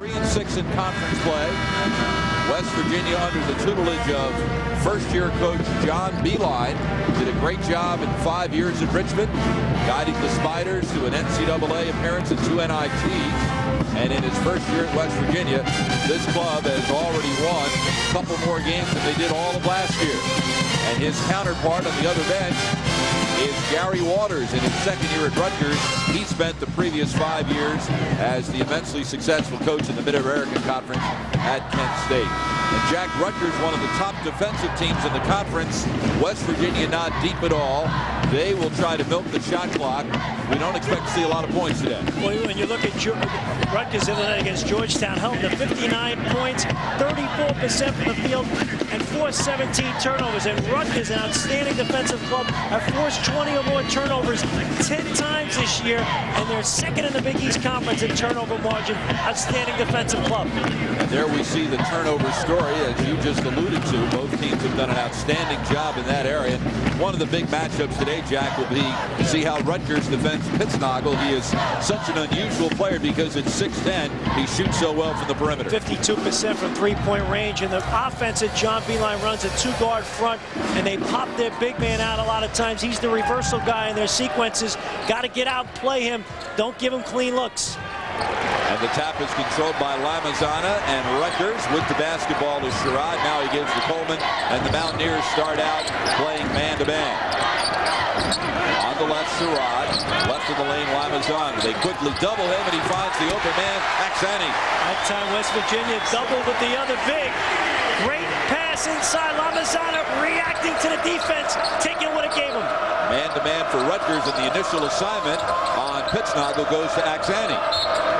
3-6 in conference play. West Virginia under the tutelage of first-year coach John Beilein did a great job in 5 years at Richmond, guiding the Spiders to an NCAA appearance and 2 NITs. And in his first year at West Virginia, this club has already won a couple more games than they did all of last year. And his counterpart on the other bench is Gary Waters. In his second year at Rutgers, he spent the previous 5 years as the immensely successful coach in the Mid-American Conference at Kent State. And Jack, Rutgers, one of the top defensive teams in the conference. West Virginia not deep at all. They will try to milk the shot clock. We don't expect to see a lot of points today. Well, when you look at Rutgers the other night against Georgetown, held to 59 points, 34% from the field, and forced 17 turnovers. And Rutgers, an outstanding defensive club, have forced 20 or more turnovers 10 times this year, and they're second in the Big East Conference in turnover margin. Outstanding defensive club. And there we see the turnover story, as you just alluded to. Both teams have done an outstanding job in that area. And one of the big matchups today, Jack, will be to see how Rutgers defends Piscataway. He is such an unusual player because at 6'10", he shoots so well from the perimeter. 52% from three-point range, and the offense that John Beilein runs a 2-guard front, and they pop their big man out a lot of times. He's the reversal guy in their sequences. Got to get out, play him. Don't give him clean looks. And the tap is controlled by Lamazana, and Rutgers with the basketball is Sherrod. Now he gives to Coleman, and the Mountaineers start out playing man-to-man. On the left, Sherrod. Left of the lane, Lamazana. They quickly double him, and he finds the open man, Axani. That time, West Virginia doubled with the other big. Great pass inside. Lamazana reacting to the defense, taking what it gave him. Man-to-man for Rutgers, and the initial assignment on Piscataway goes to Axani.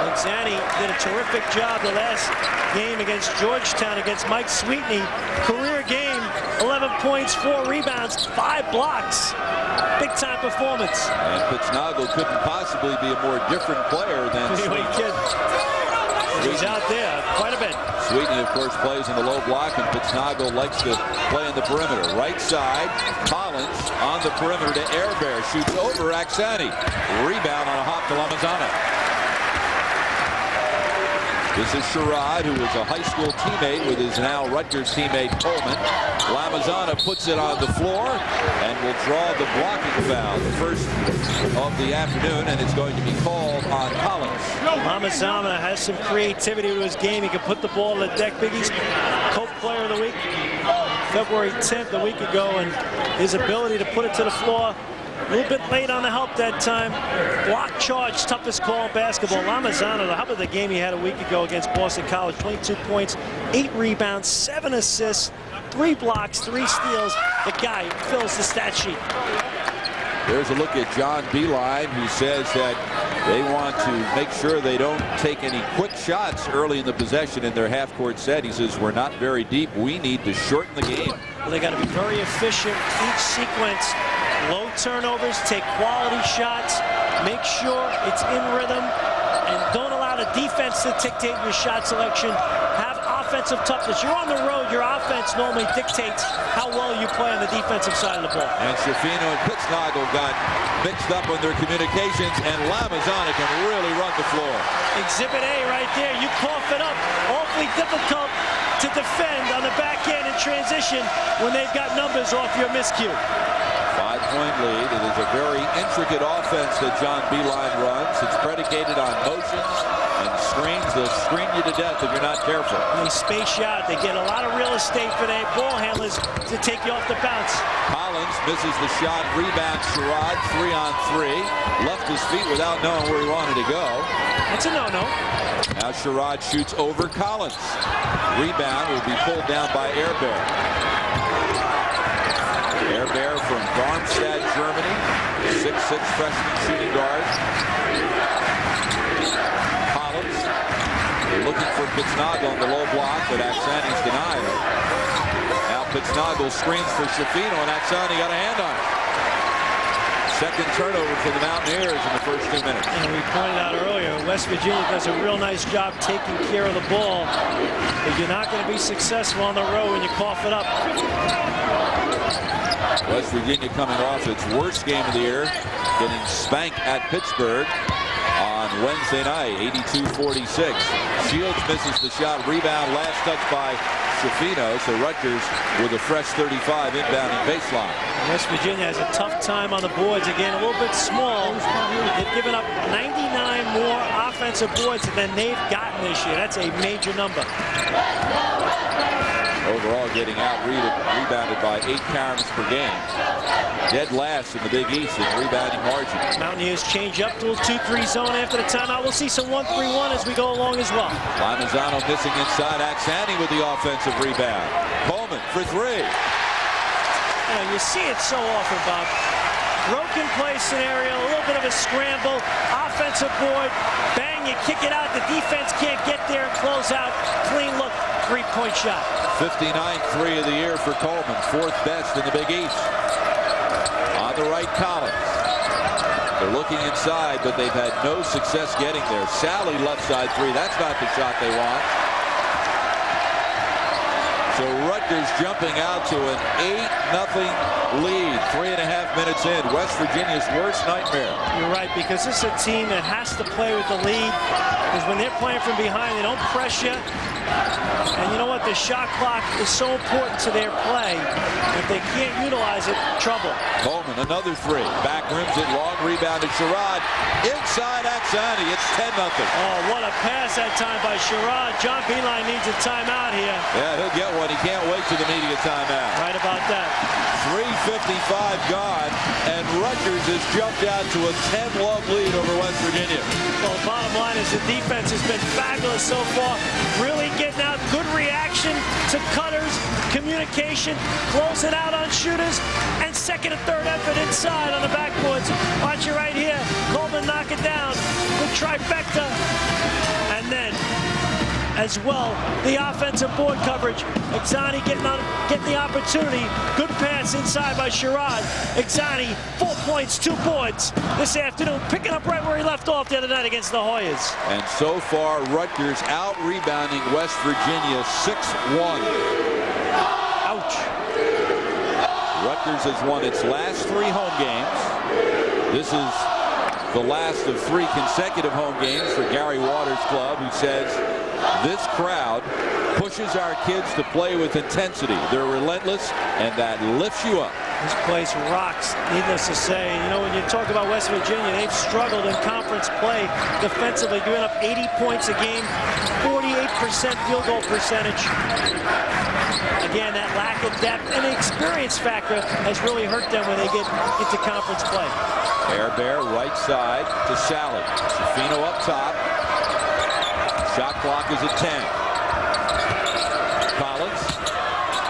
Axani did a terrific job the last game against Georgetown against Mike Sweetney. Career game, 11 points, 4 rebounds, 5 blocks. Big-time performance. And Piscataway couldn't possibly be a more different player than Sweetney. He's out there quite a bit. Sweetney, of course, plays in the low block, and Piscataway likes to play in the perimeter. Right side, Collins on the perimeter to Airbear. Shoots over Axani. Rebound on a hop to Lamazana. This is Sherrod, who was a high school teammate with his now Rutgers teammate Coleman. Lamazana puts it on the floor and will draw the blocking foul, the first of the afternoon, and it's going to be called on Collins. Lamazana has some creativity to his game. He can put the ball in the deck. Big East Coach Player of the Week, February 10th, a week ago, and his ability to put it to the floor. A little bit late on the help that time. Block charge, toughest call in basketball. Lamazana, how about the game he had a week ago against Boston College? 22 points, 8 rebounds, 7 assists, 3 blocks, 3 steals. The guy fills the stat sheet. There's a look at John Beilein, who says that they want to make sure they don't take any quick shots early in the possession in their half-court set. He says, we're not very deep. We need to shorten the game. Well, they got to be very efficient each sequence. Low turnovers, take quality shots, make sure it's in rhythm, and don't allow the defense to dictate your shot selection. Have offensive toughness. You're on the road, your offense normally dictates how well you play on the defensive side of the ball. And Schifino and Piscataway got mixed up on their communications, and Lamazana can really run the floor. Exhibit A right there. You cough it up. Awfully difficult to defend on the back end in transition when they've got numbers off your miscue. 5-point lead. It is a very intricate offense that John Beilein runs. It's predicated on motions and screens. They'll screen you to death if you're not careful. They space you out. They get a lot of real estate for their ball handlers to take you off the bounce. Collins misses the shot. Rebound, Sherrod, 3-on-3. Left his feet without knowing where he wanted to go. That's a no-no. Now Sherrod shoots over Collins. Rebound will be pulled down by Airbear. Airbear from Darmstadt, Germany. 6'6" freshman shooting guard. Collins. They're looking for Piscataway on the low block, but Axani's denied it. Now Piscataway screens for Schifino, and Axani got a hand on it. Second turnover for the Mountaineers in the first 2 minutes. And we pointed out earlier, West Virginia does a real nice job taking care of the ball. But you're not going to be successful on the road when you cough it up. West Virginia coming off its worst game of the year, getting spanked at Pittsburgh. on Wednesday night, 82-46. Shields misses the shot. Rebound, last touch by Schifino. So Rutgers with a fresh 35 inbounding baseline. West Virginia has a tough time on the boards. Again, a little bit small. They've given up 99 more offensive boards than they've gotten this year. That's a major number. Overall, getting rebounded by 8 caroms per game. Dead last in the Big East in rebounding margin. Mountaineers change up to a 2-3 zone after the timeout. We'll see some 1-3-1 as we go along as well. Lamazano missing inside. Axani with the offensive rebound. Coleman for 3. You see it so often, Bob. Broken play scenario, a little bit of a scramble, offensive board, bang, you kick it out. The defense can't get there and close out. Clean look, 3-point shot. 59th 3 of the year for Coleman, 4th best in the Big East. On the right, Collins. They're looking inside, but they've had no success getting there. Sally left side 3. That's not the shot they want. So Rutgers jumping out to an 8-0 lead. 3.5 minutes in. West Virginia's worst nightmare. You're right, because this is a team that has to play with the lead. Because when they're playing from behind, they don't press you. And you know what? The shot clock is so important to their play. If they can't utilize it, trouble. Coleman, another 3. Back rims it, long rebound to Sherrod. Inside Axani, it's 10-0. Oh, what a pass that time by Sherrod. John Beeline needs a timeout here. Yeah, he'll get one. He can't wait for the media timeout. Right about that. 3:55 gone, and Rutgers has jumped out to a 10-love lead over West Virginia. Well, the bottom line is the defense has been fabulous so far. Really getting out, good reaction to cutters, communication, closing out on shooters, and second and third effort inside on the backboards. Watch it right here. Coleman knock it down. The trifecta. And then, as well, the offensive board coverage. Axani getting the opportunity. Good pass inside by Sherrod. Axani, 4 points, 2 boards this afternoon, picking up right where he left off the other night against the Hoyas. And so far, Rutgers out-rebounding West Virginia 6-1. Ouch. Rutgers has won its last 3 home games. This is the last of 3 consecutive home games for Gary Waters' club, who says this crowd pushes our kids to play with intensity. They're relentless, and that lifts you up. This place rocks, needless to say. You know, when you talk about West Virginia, they've struggled in conference play defensively, giving up 80 points a game, 48% field goal percentage. Again, that lack of depth and the experience factor has really hurt them when they get into conference play. Air Bear right side to Sally. Schifino up top. Shot clock is at 10. Collins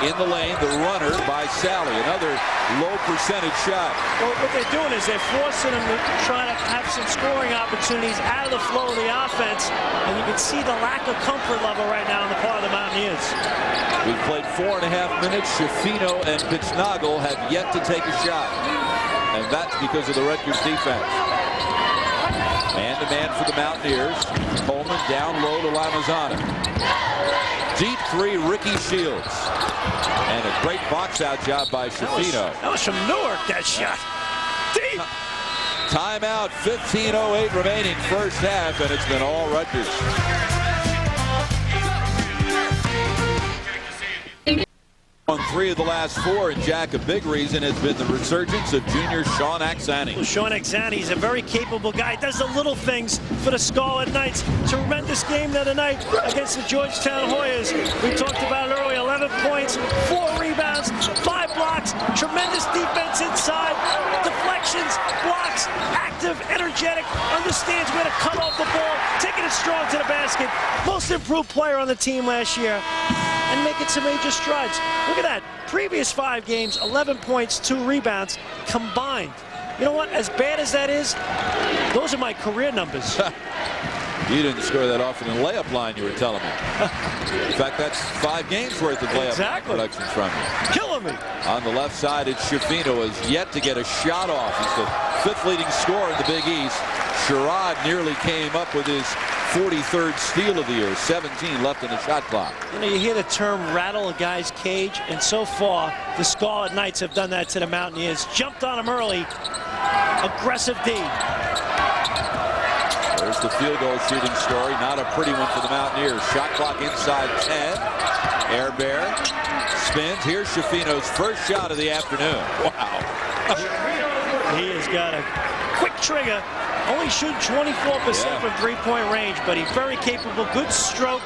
in the lane, the runner by Sally. Another low percentage shot. Well, what they're doing is they're forcing them to try to have some scoring opportunities out of the flow of the offense. And you can see the lack of comfort level right now on the part of the Mountaineers. We've played 4.5 minutes. Schifino and Piscataway have yet to take a shot. And that's because of the Rutgers defense. Man-to-man for the Mountaineers. Coleman down low to Lamazano. Deep 3, Ricky Shields. And a great box-out job by Schifino. That was from Newark, that shot. Deep. Timeout, 15:08 remaining first half, and it's been all Rutgers. On 3 of the last 4, and Jack, a big reason has been the resurgence of junior Sean Axani. Well, Sean Axani is a very capable guy. Does the little things for the Scarlet Knights. Tremendous game the other night against the Georgetown Hoyas. We talked about it earlier. 11 points, 4 rebounds, 5 blocks. Tremendous defense inside. Deflections, blocks, active, energetic. Understands where to cut off the ball. Taking it strong to the basket. Most improved player on the team last year. And making some major strides. Look at that. Previous 5 games, 11 points, 2 rebounds combined. You know what? As bad as that is, those are my career numbers. You didn't score that off in the layup line, you were telling me. In fact, that's 5 games worth of layup productions from you. Killing me. On the left side, it's Schifino, has yet to get a shot off. He's the 5th leading scorer in the Big East. Sherrod nearly came up with his 43rd steal of the year. 17 left in the shot clock. You know, you hear the term rattle a guy's cage, and so far the Scarlet Knights have done that to the Mountaineers. Jumped on him early. Aggressive D. There's the field goal shooting story. Not a pretty one for the Mountaineers. Shot clock inside 10. Air Bear spins. Here's Schifino's first shot of the afternoon. Wow. He has got a quick trigger. Only shooting 24% from three-point range, but he's very capable. Good stroke.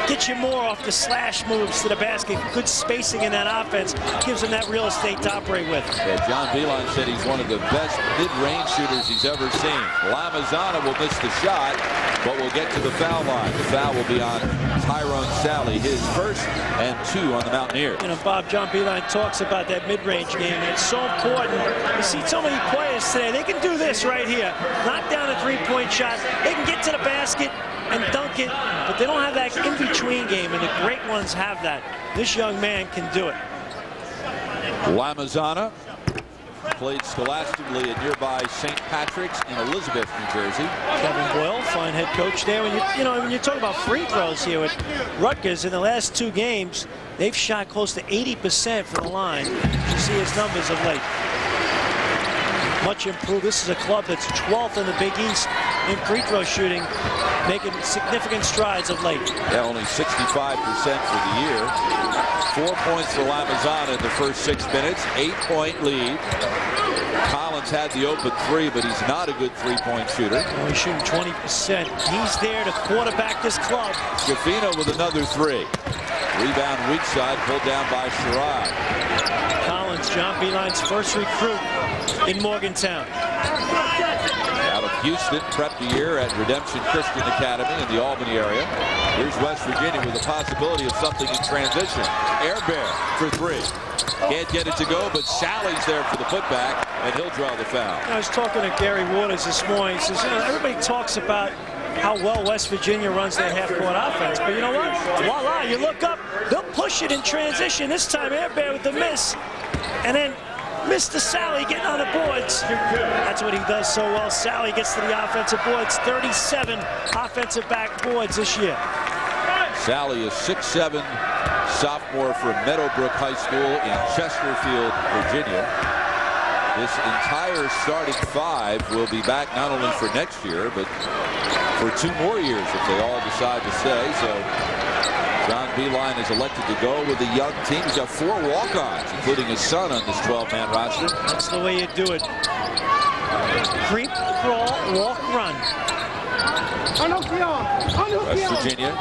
Get you more off the slash moves to the basket. Good spacing in that offense. Gives him that real estate to operate with. Yeah, John Beeline said he's one of the best mid-range shooters he's ever seen. Lamazana will miss the shot, but will get to the foul line. The foul will be on Tyrone Sally, his first and 2 on the Mountaineers. You know, Bob, John Beeline talks about that mid-range game, and it's so important. You see so many players today, they can do this right here. Knock down a three-point shot. They can get to the basket and dunk it, but they don't have that in-between game, and the great ones have that. This young man can do it. Lamazana played scholastically at nearby St. Patrick's in Elizabeth, New Jersey. Kevin Boyle, fine head coach there. When you talk about free throws here with Rutgers in the last 2 games, they've shot close to 80% from the line. You see his numbers of late. Much improved. This is a club that's 12th in the Big East in free throw shooting, making significant strides of late. Yeah, only 65% for the year. 4 points for Lamazana in the first 6 minutes. 8-point lead. Collins had the open 3, but he's not a good three-point shooter. Oh, he's shooting 20%. He's there to quarterback this club. Schifino with another 3. Rebound weak side, pulled down by Sherrod. Collins, John Beeline's first recruit in Morgantown. Out of Houston, prepped a year at Redemption Christian Academy in the Albany area. Here's West Virginia with the possibility of something in transition. Air Bear for 3. Can't get it to go, but Sally's there for the putback, and he'll draw the foul. I was talking to Gary Waters this morning. He says, you know, everybody talks about how well West Virginia runs their half-court offense, but you know what? Voila, you look up, they'll push it in transition. This time Air Bear with the miss, and then Mr. Sally getting on the boards. That's what he does so well. Sally gets to the offensive boards. 37 offensive back boards this year. Sally is 6'7", sophomore from Meadowbrook High School in Chesterfield, Virginia. This entire starting 5 will be back not only for next year, but for 2 more years if they all decide to stay. So John Beeline is elected to go with a young team. He's got 4 walk-ons, including his son on this 12-man roster. That's the way you do it. Creep, crawl, walk, run. West Virginia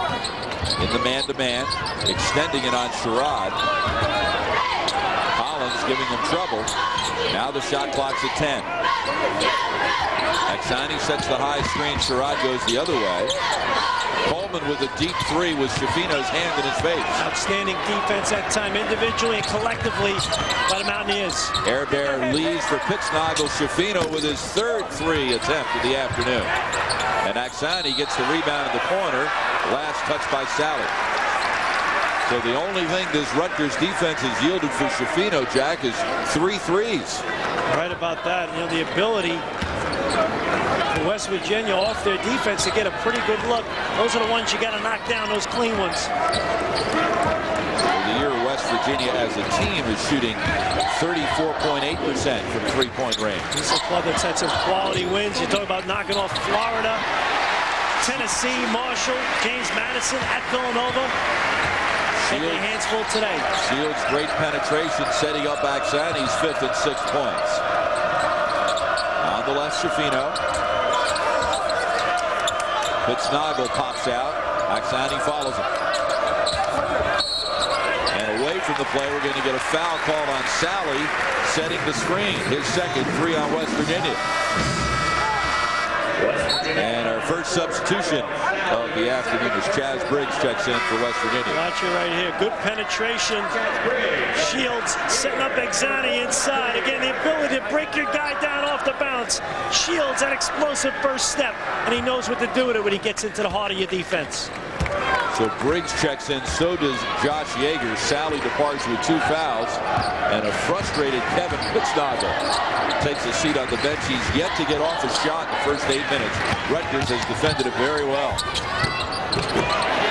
in the man-to-man, extending it on Sherrod. Collins giving him trouble. Now the shot clock's at 10. Axani sets the high screen. Sherrod goes the other way. Coleman with a deep 3 with Schifino's hand in his face. Outstanding defense that time, individually and collectively by the Mountaineers. Air Bear leads for Pittsnoggle. Schifino with his 3rd 3 attempt of the afternoon. And Axani gets the rebound in the corner. Last touch by Sally. So the only thing this Rutgers defense has yielded for Schifino, Jack, is 3 threes. Right about that. You know, the ability for West Virginia off their defense to get a pretty good look. Those are the ones you got to knock down, those clean ones. For the year, West Virginia as a team is shooting 34.8% from three-point range. This is a club that's had some quality wins. You talk about knocking off Florida, Tennessee, Marshall, James Madison at Villanova. Take their hands full today. Shields great penetration, setting up Axani's 5th and 6th points. On the left, Schifino. Pittsnoggle pops out. Axani follows him. And away from the play, we're going to get a foul called on Sally, setting the screen. His 2nd 3 on West Virginia. And our first substitution of the afternoon is Chaz Briggs checks in for West Virginia. Watch it right here. Good penetration. Shields setting up Axani inside. Again, the ability to break your guy down off the bounce. Shields, that explosive first step. And he knows what to do with it when he gets into the heart of your defense. So Briggs checks in, so does Josh Yeager. Sally departs with 2 fouls, and a frustrated Kevin Pittsnoggle takes a seat on the bench. He's yet to get off a shot in the first 8 minutes. Rutgers has defended it very well.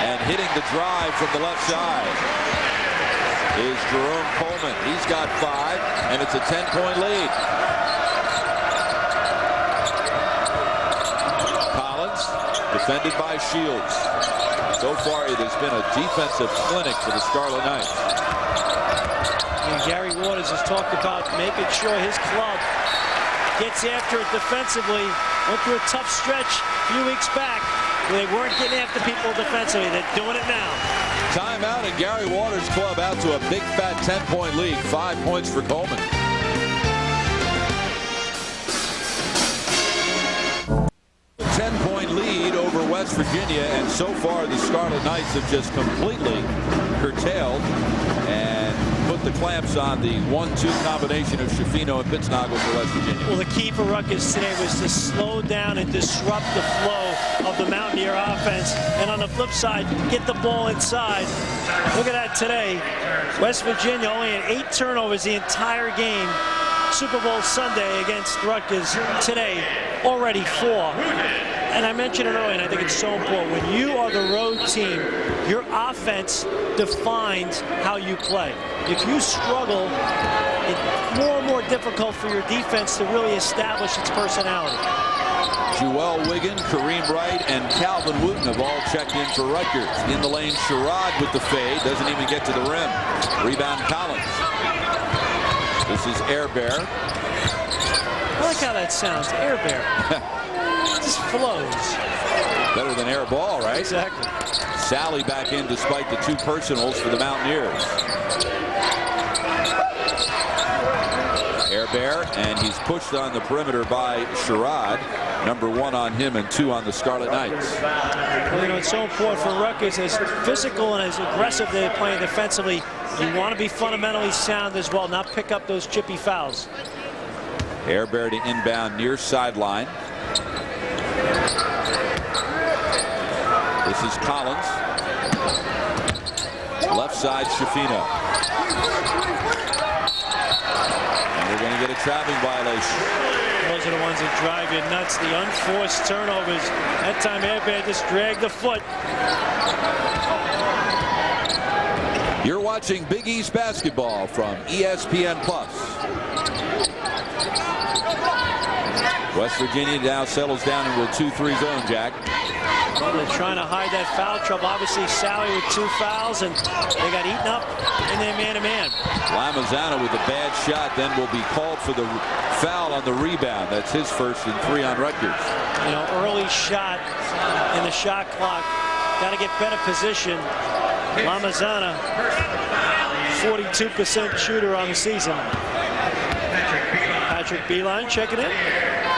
And hitting the drive from the left side is Jerome Coleman. He's got 5, and it's a 10-point lead. defended by Shields. So far, it has been a defensive clinic for the Scarlet Knights. And Gary Waters has talked about making sure his club gets after it defensively. Went through a tough stretch a few weeks back where they weren't getting after people defensively. They're doing it now. Timeout, and Gary Waters' club out to a big fat 10-point lead. 5 points for Coleman. West Virginia, and so far the Scarlet Knights have just completely curtailed and put the clamps on the 1-2 combination of Schifino and Pittsnagel for West Virginia. Well, the key for Rutgers today was to slow down and disrupt the flow of the Mountaineer offense, and on the flip side, get the ball inside. Look at that today. West Virginia only had 8 turnovers the entire game. Super Bowl Sunday against Rutgers. Today, already 4. And I mentioned it earlier, and I think it's so important. When you are the road team, your offense defines how you play. If you struggle, it's more and more difficult for your defense to really establish its personality. Joel Wiggin, Kareem Wright, and Calvin Wooten have all checked in for Rutgers. In the lane, Sherrod with the fade. Doesn't even get to the rim. Rebound, Collins. This is Air Bear. I like how that sounds, Air Bear. It just flows. Better than air ball, right? Exactly. Sally back in despite the 2 personals for the Mountaineers. Air Bear, and he's pushed on the perimeter by Sherrod. Number 1 on him and 2 on the Scarlet Knights. Well, you know, it's so important for Rutgers, as physical and as aggressive they're playing defensively. You want to be fundamentally sound as well, not pick up those chippy fouls. Air Bear to inbound near sideline. This is Collins. Left side, Schifino. And we're going to get a traveling violation. Those are the ones that drive you nuts. The unforced turnovers. That time Air Bear just dragged the foot. You're watching Big East basketball from ESPN+. West Virginia now settles down into a 2-3 zone, Jack. Well, they're trying to hide that foul trouble. Obviously, Sally with 2 fouls, and they got eaten up in their man-to-man. Lamazana with a bad shot, then will be called for the foul on the rebound. That's his first and 3 on Rutgers. You know, early shot in the shot clock. Got to get better position. Lamazana, 42% shooter on the season. Patrick Beeline checking in.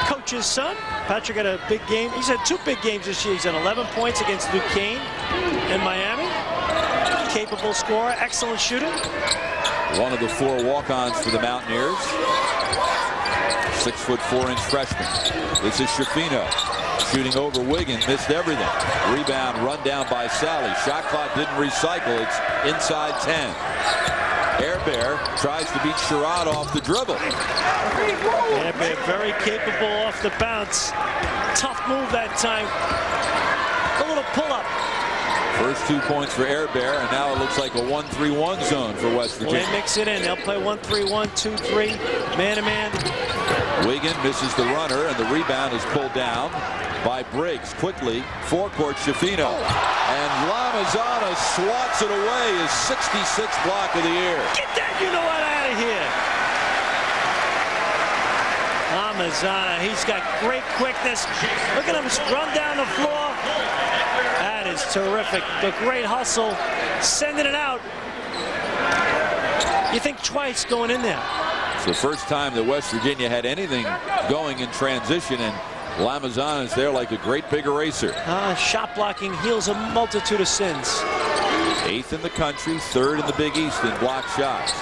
Coach's son. Patrick had a big game. He's had 2 big games this year. He's had 11 points against Duquesne in Miami. Capable scorer, excellent shooter. One of the 4 walk-ons for the Mountaineers. 6'4" freshman. This is Schifino. Shooting over Wiggins, missed everything. Rebound run down by Sally. Shot clock didn't recycle. It's inside 10. Air Bear tries to beat Sherrod off the dribble. Air Bear very capable off the bounce. Tough move that time. A little pull-up. First 2 points for Air Bear, and now it looks like a 1-3-1 zone for West Virginia. Well, they mix it in. They'll play 1-3-1, 2-3, man-to-man. Wiggin misses the runner, and the rebound is pulled down by Briggs. Quickly, forecourt Schifino. And Lamazana swats it away, his 66th block of the year. Get that you-know-what out of here. Lamazana, he's got great quickness. Look at him run down the floor. That is terrific. The great hustle, sending it out. You think twice going in there. It's the first time that West Virginia had anything going in transition, and Lamazana is there like a great big eraser. Shot blocking heals a multitude of sins. 8th in the country, 3rd in the Big East in block shots.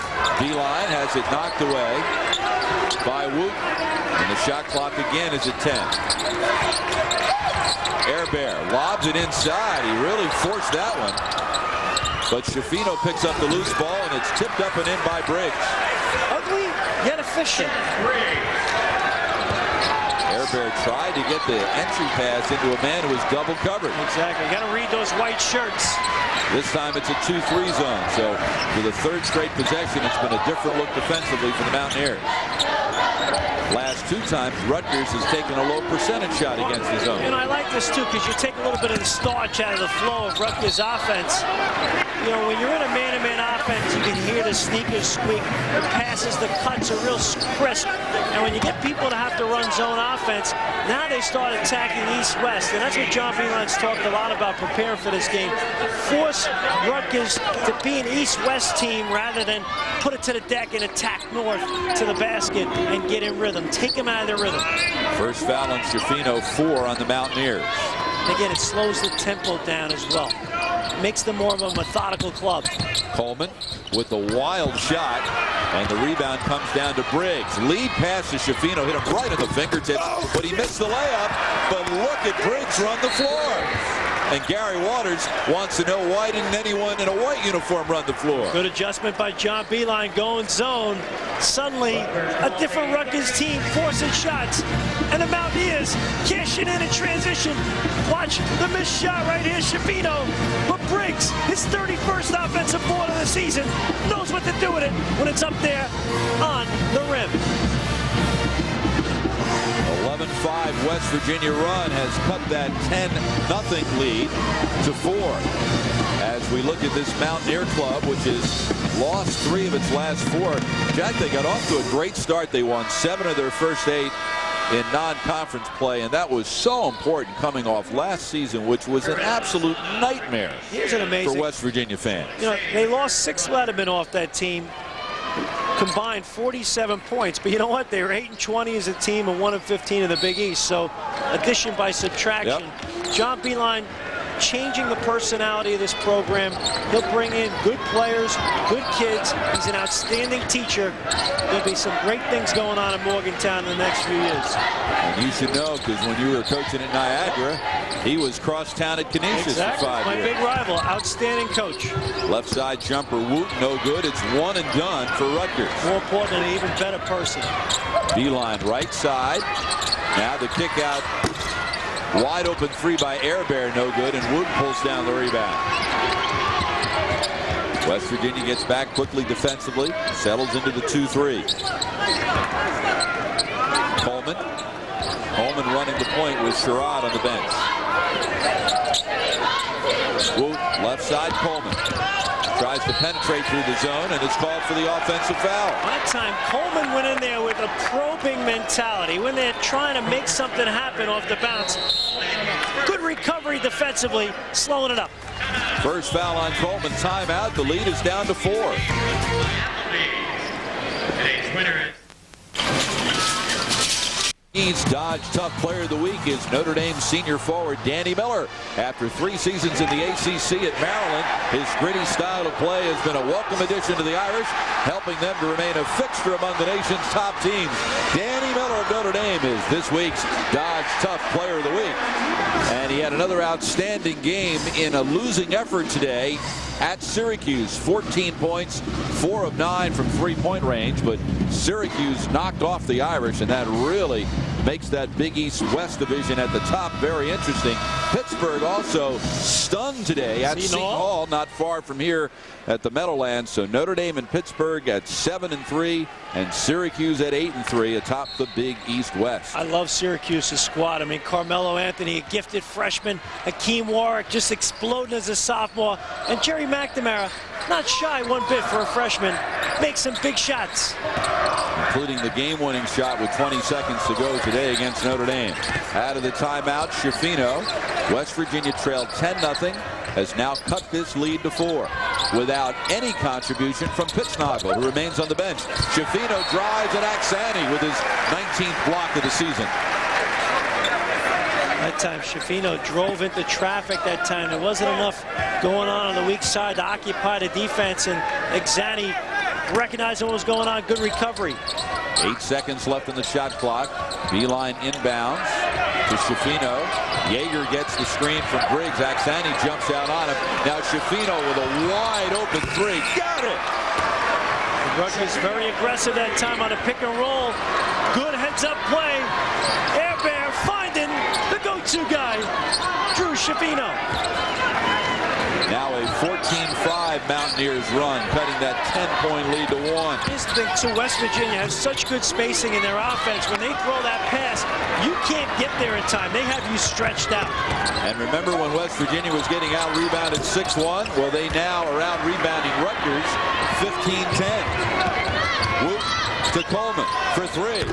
Beeline has it knocked away by Woot, and the shot clock again is at 10. Air Bear lobs it inside. He really forced that one. But Schifino picks up the loose ball, and it's tipped up and in by Briggs. Ugly, yet efficient. Air Bear tried to get the entry pass into a man who was double covered. Exactly. You got to read those white shirts. This time it's a 2-3 zone. So for the 3rd straight possession, it's been a different look defensively for the Mountaineers. Last 2 times, Rutgers has taken a low percentage shot against the zone. And I like this too, because you take a little bit of the starch out of the flow of Rutgers offense. You know, when you're in a man-to-man offense, you can hear the sneakers squeak. The passes, the cuts are real crisp. And when you get people to have to run zone offense, now they start attacking east-west. And that's what John Beeline's talked a lot about preparing for this game. Force Rutgers to be an east-west team rather than put it to the deck and attack north to the basket and get in rhythm. Take them out of their rhythm. First foul on Schifino, 4 on the Mountaineers. And again, it slows the tempo down as well. Makes them more of a methodical club. Coleman with the wild shot, and the rebound comes down to Briggs. Lead pass to Schifino, hit him right in the fingertips, but he missed the layup. But look at Briggs run the floor. And Gary Waters wants to know, why didn't anyone in a white uniform run the floor? Good adjustment by John Beilein, going zone. Suddenly, a different Rutgers team forcing shots. And the Mountaineers cashing in transition. Watch the missed shot right here, Schifino. But Briggs, his 31st offensive board of the season, knows what to do with it when it's up there on the rim. 11-5 West Virginia run has cut that 10-0 lead to 4. As we look at this Mountaineer club, which has lost 3 of its last 4. Jack, they got off to a great start. They won 7 of their first 8 in non-conference play, and that was so important coming off last season, which was an absolute nightmare for West Virginia fans. You know, they lost 6 lettermen off that team. Combined 47 points, but you know what? They were 8-20 as a team and 1-15 in the Big East. So addition by subtraction. Yep. John Beilein changing the personality of this program. He'll bring in good players, good kids. He's an outstanding teacher. There'll be some great things going on in Morgantown in the next few years. And you should know, because when you were coaching at Niagara, he was crosstown at Canisius for 5 years. My big rival, outstanding coach. Left side jumper, Woot, no good. It's one and done for Rutgers. More important, an even better person. Beilein right side. Now the kick out. Wide open 3 by Airbear, no good, and Woot pulls down the rebound. West Virginia gets back quickly defensively, settles into the 2-3. Coleman running the point with Sherrod on the bench. Woot, left side, Coleman. Tries to penetrate through the zone, and it's called for the offensive foul. That time, Coleman went in there with a probing mentality. When they're trying to make something happen off the bounce. Good recovery defensively, slowing it up. First foul on Coleman, timeout. The lead is down to 4. Today's winner. Dodge Tough Player of the Week is Notre Dame senior forward Danny Miller. After 3 seasons in the ACC at Maryland, his gritty style of play has been a welcome addition to the Irish, helping them to remain a fixture among the nation's top teams. Danny Miller of Notre Dame is this week's Dodge Tough Player of the Week. And he had another outstanding game in a losing effort today at Syracuse. 14 points, 4 of 9 from 3-point range, but Syracuse knocked off the Irish, and that really makes that Big East-West division at the top very interesting. Pittsburgh also stunned today at Seton Hall, not far from here at the Meadowlands. So Notre Dame and Pittsburgh at 7-3, and Syracuse at 8-3 atop the Big East-West. I love Syracuse's squad. I mean, Carmelo Anthony, a gifted freshman, Hakeem Warwick just exploding as a sophomore, and Jerry McNamara, not shy one bit for a freshman, makes some big shots. Including the game-winning shot with 20 seconds to go today against Notre Dame. Out of the timeout, Schifino. West Virginia trailed 10-0, has now cut this lead to 4 without any contribution from Pitznagel, who remains on the bench. Schifino drives at Aksani with his 19th block of the season. That time, Schifino drove into traffic that time. There wasn't enough going on the weak side to occupy the defense, and Aksani recognizing what was going on. Good recovery. 8 seconds left in the shot clock. Beilein inbounds to Schifino. Yeager gets the screen from Briggs. Aksani jumps out on him. Now Schifino with a wide open 3. Got it! Rutgers very aggressive that time on a pick and roll. Good heads-up play. Airbear finding the go-to guy, Schifino. Now a 14-5 Mountaineers run, cutting that 10-point lead to 1. Here's the thing, too. West Virginia has such good spacing in their offense. When they throw that pass, you can't get there in time. They have you stretched out. And remember when West Virginia was getting out-rebounded 6-1? Well, they now are out-rebounding Rutgers 15-10. Whoop to Coleman for 3.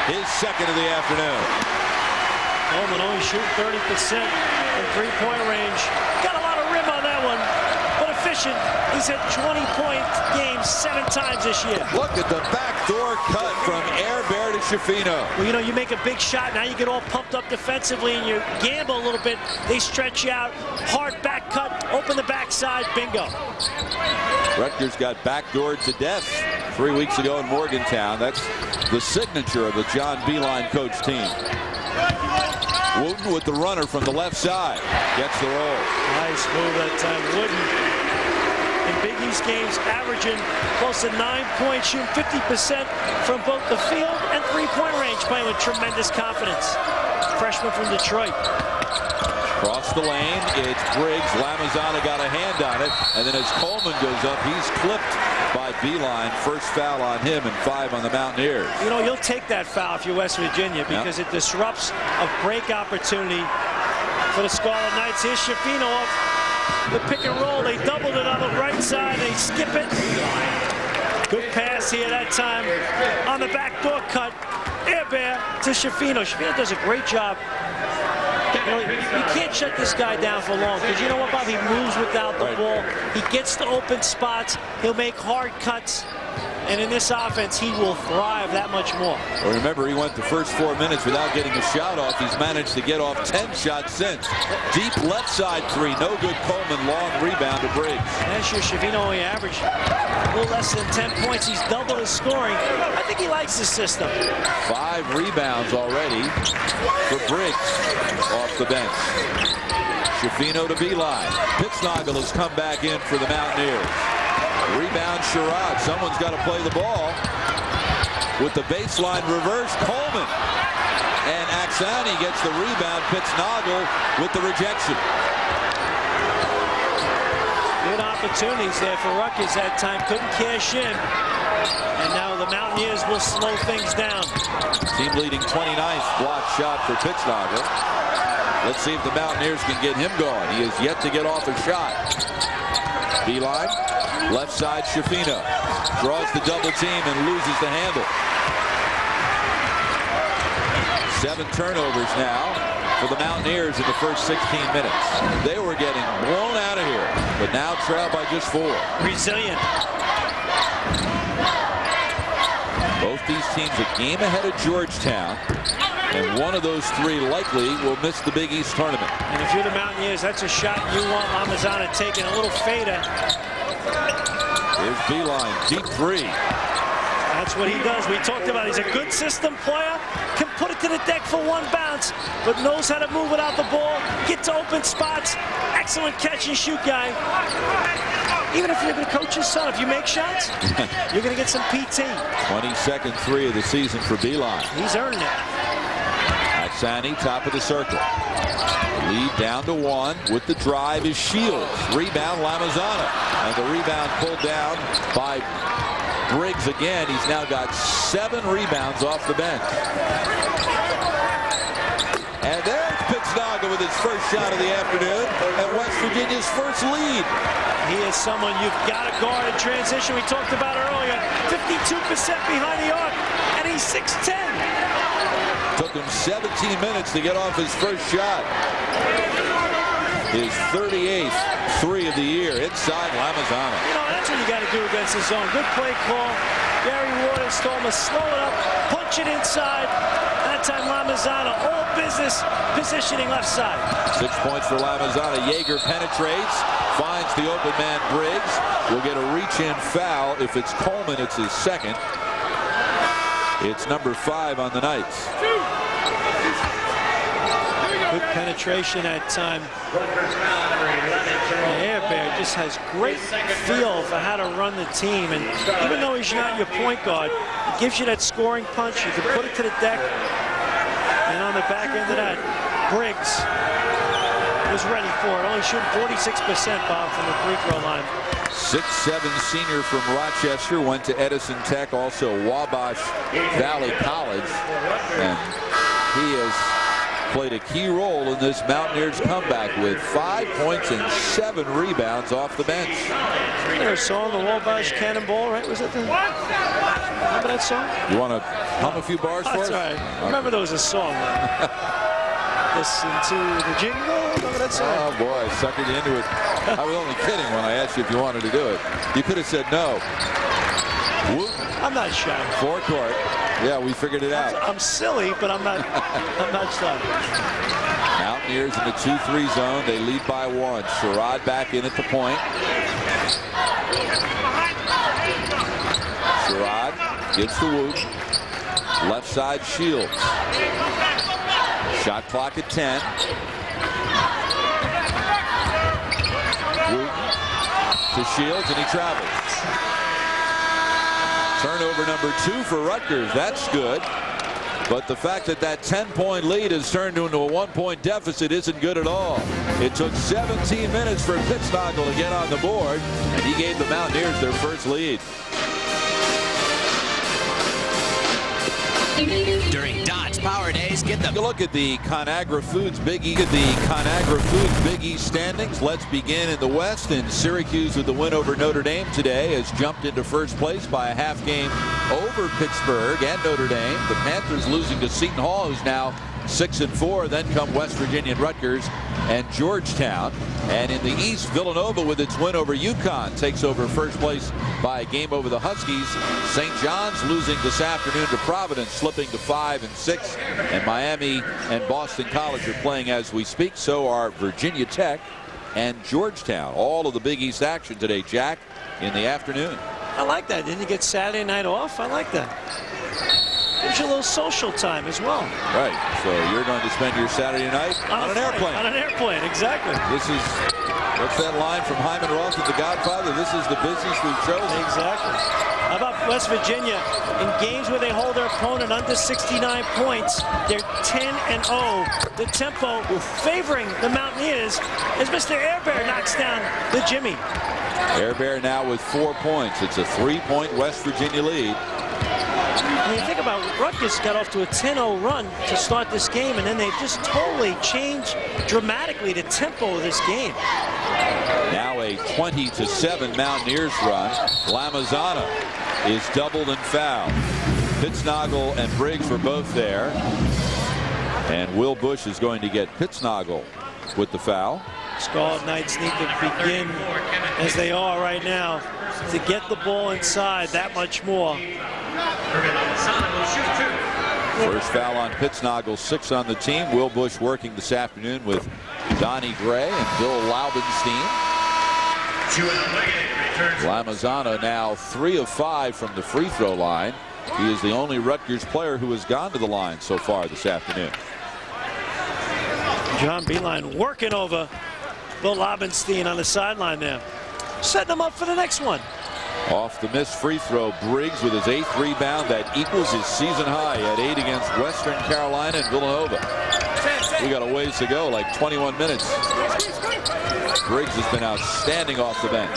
His second of the afternoon. Coleman only shooting 30% from three-point range. Got a lot of rim on that one, but efficient. He's had 20-point games 7 times this year. Look at the backdoor cut from Air Bear to Schifino. Well, you know, you make a big shot, now you get all pumped up defensively and you gamble a little bit. They stretch you out, hard back cut, open the backside, bingo. Rutgers got backdoored to death 3 weeks ago in Morgantown. That's the signature of the John Beilein coach team. Wooten with the runner from the left side. Gets the roll. Nice move that time. Wooten in Big East games averaging close to 9 points, shooting 50% from both the field and three-point range, playing with tremendous confidence. Freshman from Detroit. Across the lane, it's Briggs. Lamazana got a hand on it. And then as Coleman goes up, he's clipped by Beilein. First foul on him and 5 on the Mountaineers. You know, you'll take that foul if you're West Virginia because it disrupts a break opportunity for the Scarlet Knights. Here's Schifino off the pick and roll. They doubled it on the right side. They skip it. Good pass here that time on the backdoor cut. Air Bear to Schifino. Schifino does a great job. You know, you can't shut this guy down for long because you know what, Bob? He moves without the ball. He gets to open spots. He'll make hard cuts. And in this offense, he will thrive that much more. Well, remember, he went the first 4 minutes without getting a shot off. He's managed to get off 10 shots since. Deep left side 3. No good. Coleman. Long rebound to Briggs. Last year, Schifino only averaged a little less than 10 points. He's doubled his scoring. I think he likes the system. 5 rebounds already for Briggs off the bench. Schifino to Beilein. Piscataway has come back in for the Mountaineers. Rebound Sherrod. Someone's got to play the ball. With the baseline reverse, Coleman. And Axani gets the rebound. Piscataway with the rejection. Good opportunities there for Rutgers that time. Couldn't cash in. And now the Mountaineers will slow things down. Team leading 29th block shot for Piscataway. Let's see if the Mountaineers can get him going. He has yet to get off a shot. Beilein. Left side, Schifino draws the double team and loses the handle. 7 turnovers now for the Mountaineers in the first 16 minutes. They were getting blown out of here, but now trail by just 4. Resilient. Both these teams a game ahead of Georgetown, and one of those 3 likely will miss the Big East tournament. And if you're the Mountaineers, that's a shot you want Lamazana taking. A little fader. Here's Beilein, deep 3. That's what he does. We talked about he's a good system player, can put it to the deck for 1 bounce, but knows how to move without the ball, get to open spots. Excellent catch and shoot guy. Even if you're the coach's son, if you make shots, you're going to get some PT. 22nd 3 of the season for Beilein. He's earned it. Axani, top of the circle. Lead down to 1 with the drive is Shields. Rebound Lamazana. And the rebound pulled down by Briggs again. He's now got 7 rebounds off the bench. And there's Piscataway with his first shot of the afternoon and West Virginia's first lead. He is someone you've got to guard in transition. We talked about earlier. 52% behind the arc, and he's 6'10". Took him 17 minutes to get off his first shot. His 38th 3 of the year inside Lamazana. You know, that's what you got to do against the zone. Good play call. Gary Waters told him to slow it up, punch it inside. That time Lamazana, all business, positioning left side. 6 points for Lamazana. Yeager penetrates, finds the open man Briggs. Will get a reach-in foul. If it's Coleman, it's his second. It's number 5 on the Knights. Good penetration that time. Air Bear just has great feel for how to run the team. And even though he's not your point guard, it gives you that scoring punch. You can put it to the deck. And on the back end of that, Briggs. was ready for it. Only shooting 46%, Bob, from the free throw line. 6'7" senior from Rochester, went to Edison Tech, also Wabash Valley College, and he has played a key role in this Mountaineers comeback with 5 points and 7 rebounds off the bench. Isn't there a song, the Wabash Cannonball, right? Was that the... Remember that song? You want to hum a few bars for us? That's right. I remember there was a song. Listen to the jingle. Remember that song? Oh boy, I suckered you into it. I was only kidding when I asked you if you wanted to do it. You could have said no. Whoop. I'm not shy. Forecourt. Yeah, we figured it out. I'm silly, but I'm not. I'm not shy. Mountaineers in the 2-3 zone. They lead by 1. Sherrod back in at the point. Sherrod gives the Whoop. Left side Shields. Shot clock at 10. Wooten to Shields, and he travels. Turnover number 2 for Rutgers. That's good. But the fact that that 10-point lead has turned into a 1-point deficit isn't good at all. It took 17 minutes for Piscataway to get on the board, and he gave the Mountaineers their first lead. During Dodge Power Days, get the Look at the ConAgra Foods Big East standings. Let's begin in the West, and Syracuse, with the win over Notre Dame today, has jumped into first place by a half game over Pittsburgh and Notre Dame. The Panthers losing to Seton Hall, who's now 6-4. Then come West Virginia and Rutgers and Georgetown. And in the East, Villanova, with its win over UConn, takes over first place by a game over the Huskies. St. John's losing this afternoon to Providence, slipping to 5-6. And Miami and Boston College are playing as we speak. So are Virginia Tech and Georgetown. All of the Big East action today, Jack, in the afternoon. I like that. Didn't you get Saturday night off? I like that. Gives you a little social time as well. Right. So you're going to spend your Saturday night on an airplane. On an airplane, exactly. This is, what's that line from Hyman Roth in The Godfather? This is the business we've chosen. Exactly. How about West Virginia? In games where they hold their opponent under 69 points, they're 10-0. The tempo favoring the Mountaineers as Mr. Airbear knocks down the Jimmy. Airbear now with 4 points. It's a 3-point West Virginia lead. I mean, think about Rutgers got off to a 10-0 run to start this game, and then they've just totally changed dramatically the tempo of this game. Now a 20-7 Mountaineers run. Lamazana is doubled and fouled. Pittsnagel and Briggs were both there. And Will Bush is going to get Pittsnagel with the foul. Scarlet Knights need to begin, as they are right now, to get the ball inside that much more. First foul on Pittsnagel, 6 on the team. Will Bush working this afternoon with Donnie Gray and Bill Laubenstein. Lamazana now 3 of 5 from the free throw line. He is the only Rutgers player who has gone to the line so far this afternoon. John Beilein working over Bill Laubenstein on the sideline there, setting him up for the next one. Off the missed free throw, Briggs with his 8th rebound. That equals his season high at 8 against Western Carolina and Villanova. We got a ways to go, like 21 minutes. Briggs has been outstanding off the bench.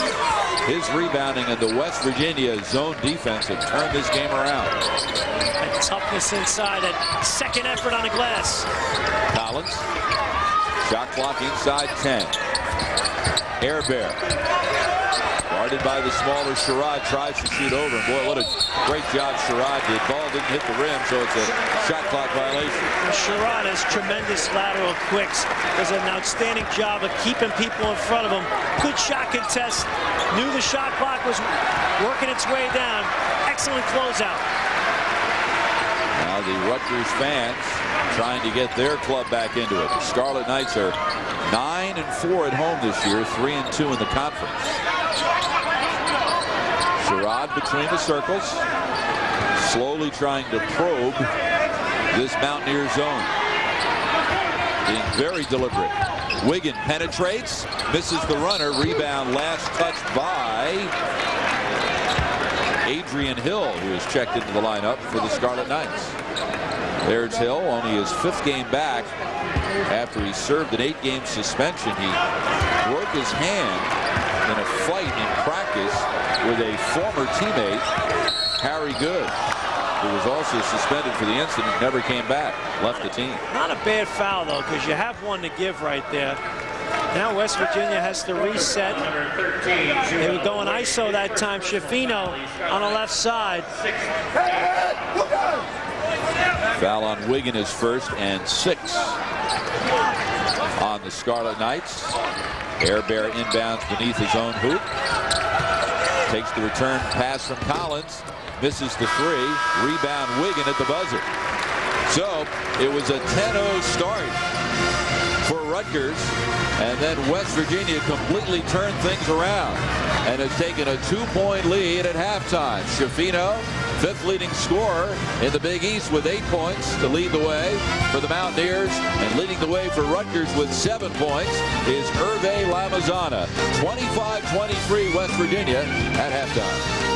His rebounding and the West Virginia zone defense have turned this game around. And toughness inside, that second effort on the glass. Collins, shot clock inside 10. Airbear, guarded by the smaller Sherrod, tries to shoot over. And boy, what a great job Sherrod did. Ball didn't hit the rim, so it's a shot clock violation. Well, Sherrod has tremendous lateral quicks. Does an outstanding job of keeping people in front of him. Good shot contest. Knew the shot clock was working its way down. Excellent closeout. Now the Rutgers fans trying to get their club back into it. The Scarlet Knights are 9-4 at home this year, 3-2 in the conference. Sherrod between the circles, slowly trying to probe this Mountaineer zone. Being very deliberate. Wiggin penetrates, misses the runner. Rebound last touched by Adrian Hill, who has checked into the lineup for the Scarlet Knights. There's Hill, only his 5th game back after he served an 8-game suspension. He broke his hand in a fight in practice with a former teammate, Harry Good, who was also suspended for the incident, never came back, left the team. Not a bad foul, though, because you have one to give right there. Now West Virginia has to reset. They were going ISO that time. Schifino on the left side. Foul on Wigan is first and 6 on the Scarlet Knights. Air Bear inbounds beneath his own hoop. Takes the return pass from Collins. Misses the 3. Rebound Wigan at the buzzer. So it was a 10-0 start for Rutgers. And then West Virginia completely turned things around and has taken a 2-point lead at halftime. Schifino, 5th leading scorer in the Big East with 8 points to lead the way for the Mountaineers, and leading the way for Rutgers with 7 points is Hervé Lamazana. 25-23 West Virginia at halftime.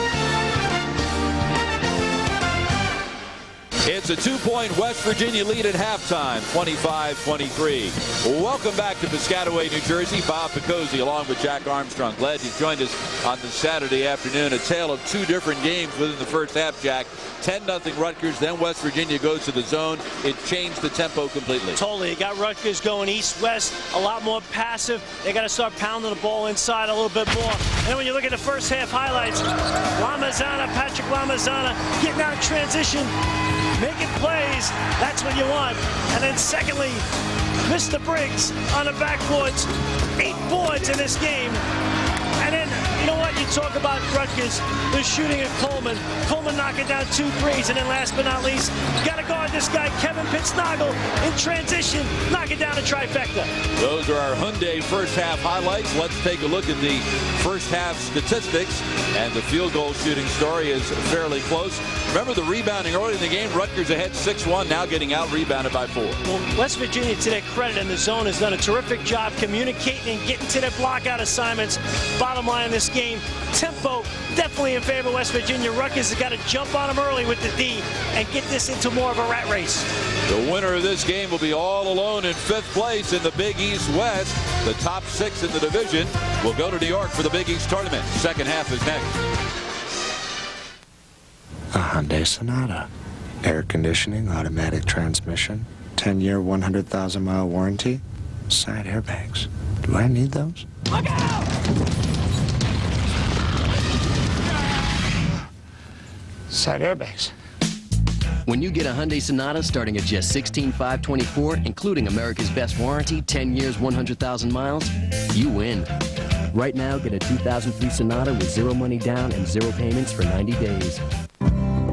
It's a 2-point West Virginia lead at halftime, 25-23. Welcome back to Piscataway, New Jersey. Bob Picozzi along with Jack Armstrong. Glad you joined us on this Saturday afternoon. A tale of 2 different games within the first half, Jack. 10-0 Rutgers, then West Virginia goes to the zone. It changed the tempo completely. Totally. It got Rutgers going east-west, a lot more passive. They got to start pounding the ball inside a little bit more. And when you look at the first half highlights, Patrick Lamazana getting out in transition, making plays. That's what you want. And then secondly, Mr. Briggs on the backboards, 8 boards in this game. And then, you know what, you talk about Rutgers, the shooting at Coleman. Coleman knocking down 2 threes. And then last but not least, you got to guard this guy, Kevin Pittsnagel, in transition, knocking down a trifecta. Those are our Hyundai first half highlights. Let's take a look at the first half statistics. And the field goal shooting story is fairly close. Remember the rebounding early in the game. Rutgers ahead 6-1, now getting out rebounded by 4. Well, West Virginia, to their credit, in the zone has done a terrific job communicating and getting to their block-out assignments. Bottom line in this game, tempo definitely in favor of West Virginia. Rutgers has got to jump on them early with the D and get this into more of a rat race. The winner of this game will be all alone in 5th place in the Big East West. The top 6 in the division will go to New York for the Big East tournament. Second half is next. A Hyundai Sonata. Air conditioning, automatic transmission, 10-year, 100,000-mile warranty, side airbags. Do I need those? Look out! Side airbags. When you get a Hyundai Sonata starting at just $16,524, including America's best warranty, 10 years, 100,000 miles, you win. Right now, get a 2003 Sonata with 0 money down and 0 payments for 90 days.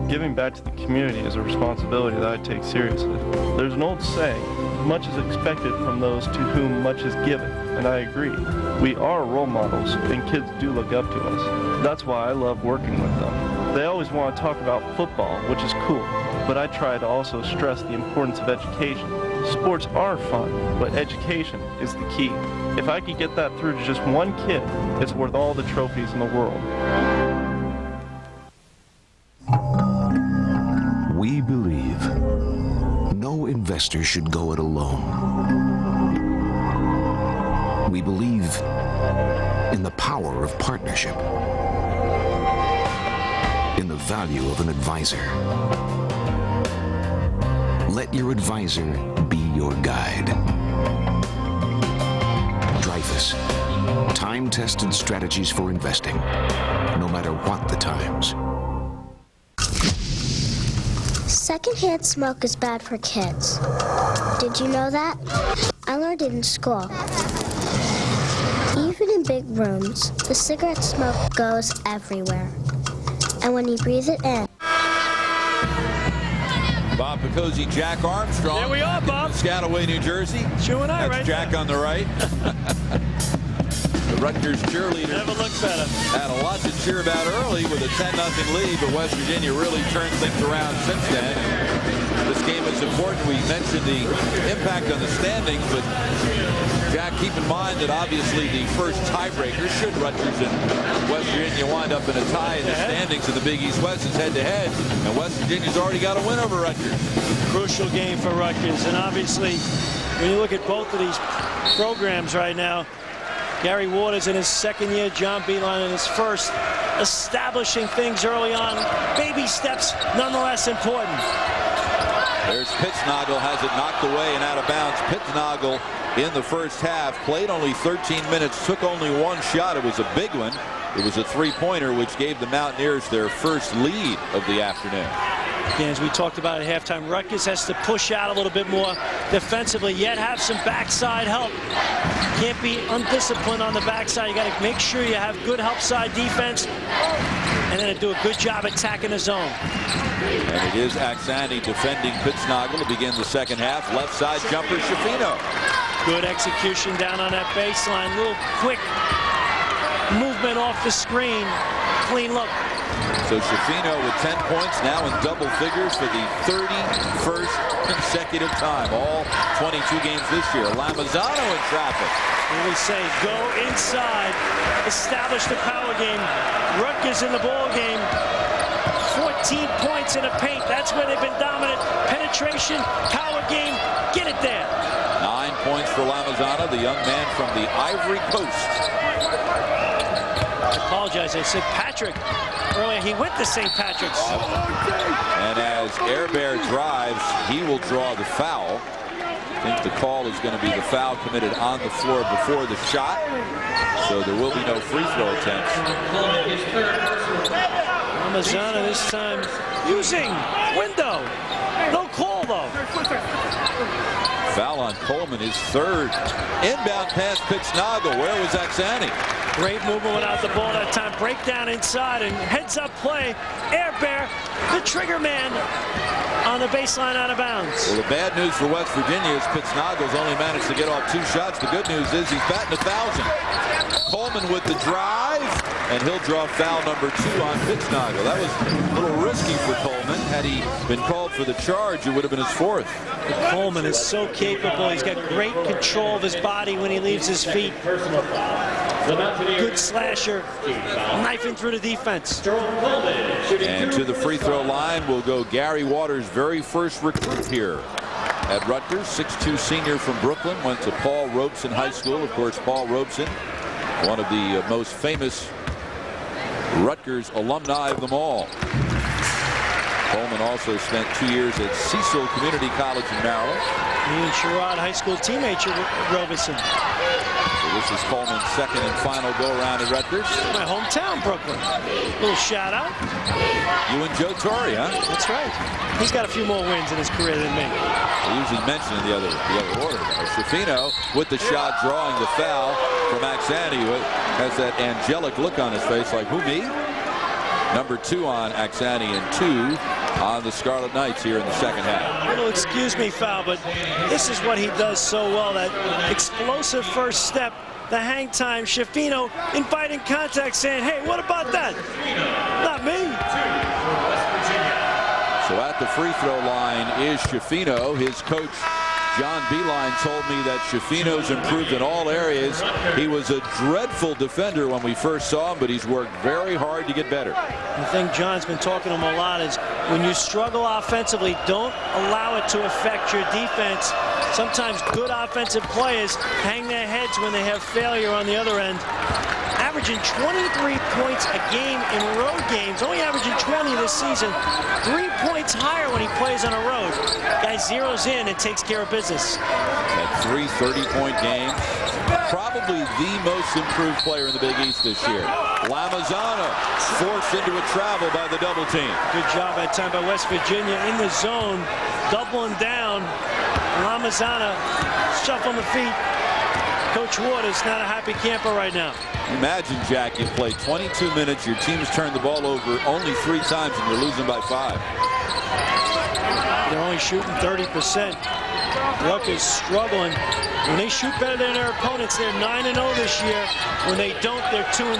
Giving back to the community is a responsibility that I take seriously. There's an old saying, much is expected from those to whom much is given, and I agree. We are role models, and kids do look up to us. That's why I love working with them. They always want to talk about football, which is cool, but I try to also stress the importance of education. Sports are fun, but education is the key. If I could get that through to just one kid, it's worth all the trophies in the world. We believe no investor should go it alone. We believe in the power of partnership, in the value of an advisor. Let your advisor be your guide. Dreyfus, time-tested strategies for investing, no matter what the times. Secondhand smoke is bad for kids. Did you know that? I learned it in school. Even in big rooms, the cigarette smoke goes everywhere. And when you breathe it in... Bob Picozzi, Jack Armstrong. There we are, Bob. Piscataway, New Jersey. You and I, That's right Jack there. on the right. The Rutgers cheerleader Never looked better. had a lot to cheer about early with a 10-0 lead, but West Virginia really turned things around since then. This game is important. We mentioned the impact on the standings, but Jack, keep in mind that obviously the first tiebreaker, should Rutgers and West Virginia wind up in a tie in the standings in the Big East West, is head-to-head, and West Virginia's already got a win over Rutgers. Crucial game for Rutgers, and obviously when you look at both of these programs right now, Gary Waters in his second year, John Beeline in his first, establishing things early on. Baby steps, nonetheless important. There's Pitznagel, has it knocked away and out of bounds. Pitznagel in the first half played only 13 minutes, took only one shot. It was a big one. It was a three-pointer, which gave the Mountaineers their first lead of the afternoon. Again, as we talked about at halftime, Rutgers has to push out a little bit more defensively, yet have some backside help. Can't be undisciplined on the backside. You got to make sure you have good help side defense, and then do a good job attacking the zone. And it is Axani defending Pitznagel to begin the second half. Left side jumper, Schifino. Good execution down on that baseline. Little quick movement off the screen. Clean look. So Schifino with 10 points, now in double figures for the 31st consecutive time. All 22 games this year. Lamazano in traffic. And we say go inside, establish the power game. Rutgers in the ball game. 14 points in the paint. That's where they've been dominant. Penetration, power game, get it there. 9 points for Lamazana, the young man from the Ivory Coast. I apologize, I said Patrick earlier. He went to St. Patrick's. And as Airbear drives, he will draw the foul. I think the call is going to be the foul committed on the floor before the shot. So there will be no free throw attempts. Lamazana this time using window. No call though. Foul on Coleman, his third. Inbound pass, Pitznagel. Where was Axani? Great movement without the ball that time. Breakdown inside and heads-up play. Airbear, the trigger man on the baseline out of bounds. Well, the bad news for West Virginia is Pitznagel's only managed to get off 2 shots. The good news is he's batting 1,000. Coleman with the drive, and he'll draw foul number 2 on Pitznagel. That was a little risky for Coleman. Had he been called for the charge, it would have been his 4th. Coleman is so capable. He's got great control of his body when he leaves his feet. Good slasher, knifing through the defense. And to the free throw line will go Gary Waters, very first recruit here at Rutgers. 6'2" senior from Brooklyn, went to Paul Robeson High School. Of course, Paul Robeson, one of the most famous Rutgers alumni of them all. Coleman also spent 2 years at Cecil Community College in Maryland. He and Sherrod High School teammate Robeson. So this is Coleman's second and final go-around at Rutgers. My hometown, Brooklyn. Little shout-out. You and Joe Torre, huh? That's right. He's got a few more wins in his career than me. I usually mention in the other order. Schifino with the shot, drawing the foul from Axani. Has that angelic look on his face, like, who, me? Number 2 on Axani and 2 on the Scarlet Knights here in the second half. A little excuse me foul, but this is what he does so well, that explosive first step, the hang time. Schifino inviting contact, saying, hey, what about that? Not me. So at the free throw line is Schifino. His coach, John Beeline, told me that Schifino's improved in all areas. He was a dreadful defender when we first saw him, but he's worked very hard to get better. The thing John's been talking to him a lot is when you struggle offensively, don't allow it to affect your defense. Sometimes good offensive players hang their heads when they have failure on the other end. Averaging 23 points a game in road games, only averaging 20 this season. 3 points higher when he plays on a road. Guy zeroes in and takes care of business. At 3 30-point games. Probably the most improved player in the Big East this year. Lamazana forced into a travel by the double team. Good job that time by West Virginia in the zone, doubling down. Lamazana shuffling the feet. Coach Waters not a happy camper right now. Imagine, Jack, you play 22 minutes, your team's turned the ball over only 3 times, and you're losing by 5. They're only shooting 30%. Rutgers struggling. When they shoot better than their opponents, they're 9-0 this year. When they don't, they're 2-10.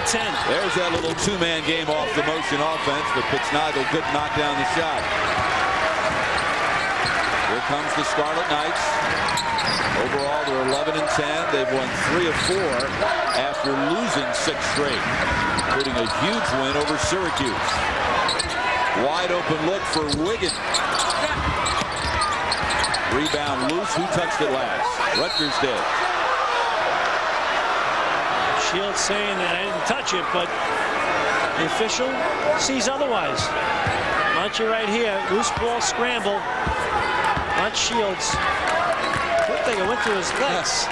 There's that little 2-man game off the motion offense, but Pitznagel couldn't knock down the shot. Here comes the Scarlet Knights. Overall, they're 11-10. They've won 3 of 4 after losing 6 straight, including a huge win over Syracuse. Wide open look for Wiggins. Rebound loose. Who touched it last? Rutgers did. Shields saying that I didn't touch it, but the official sees otherwise. Munchie right here. Loose ball scramble. Not Shields. Good thing it went through his legs.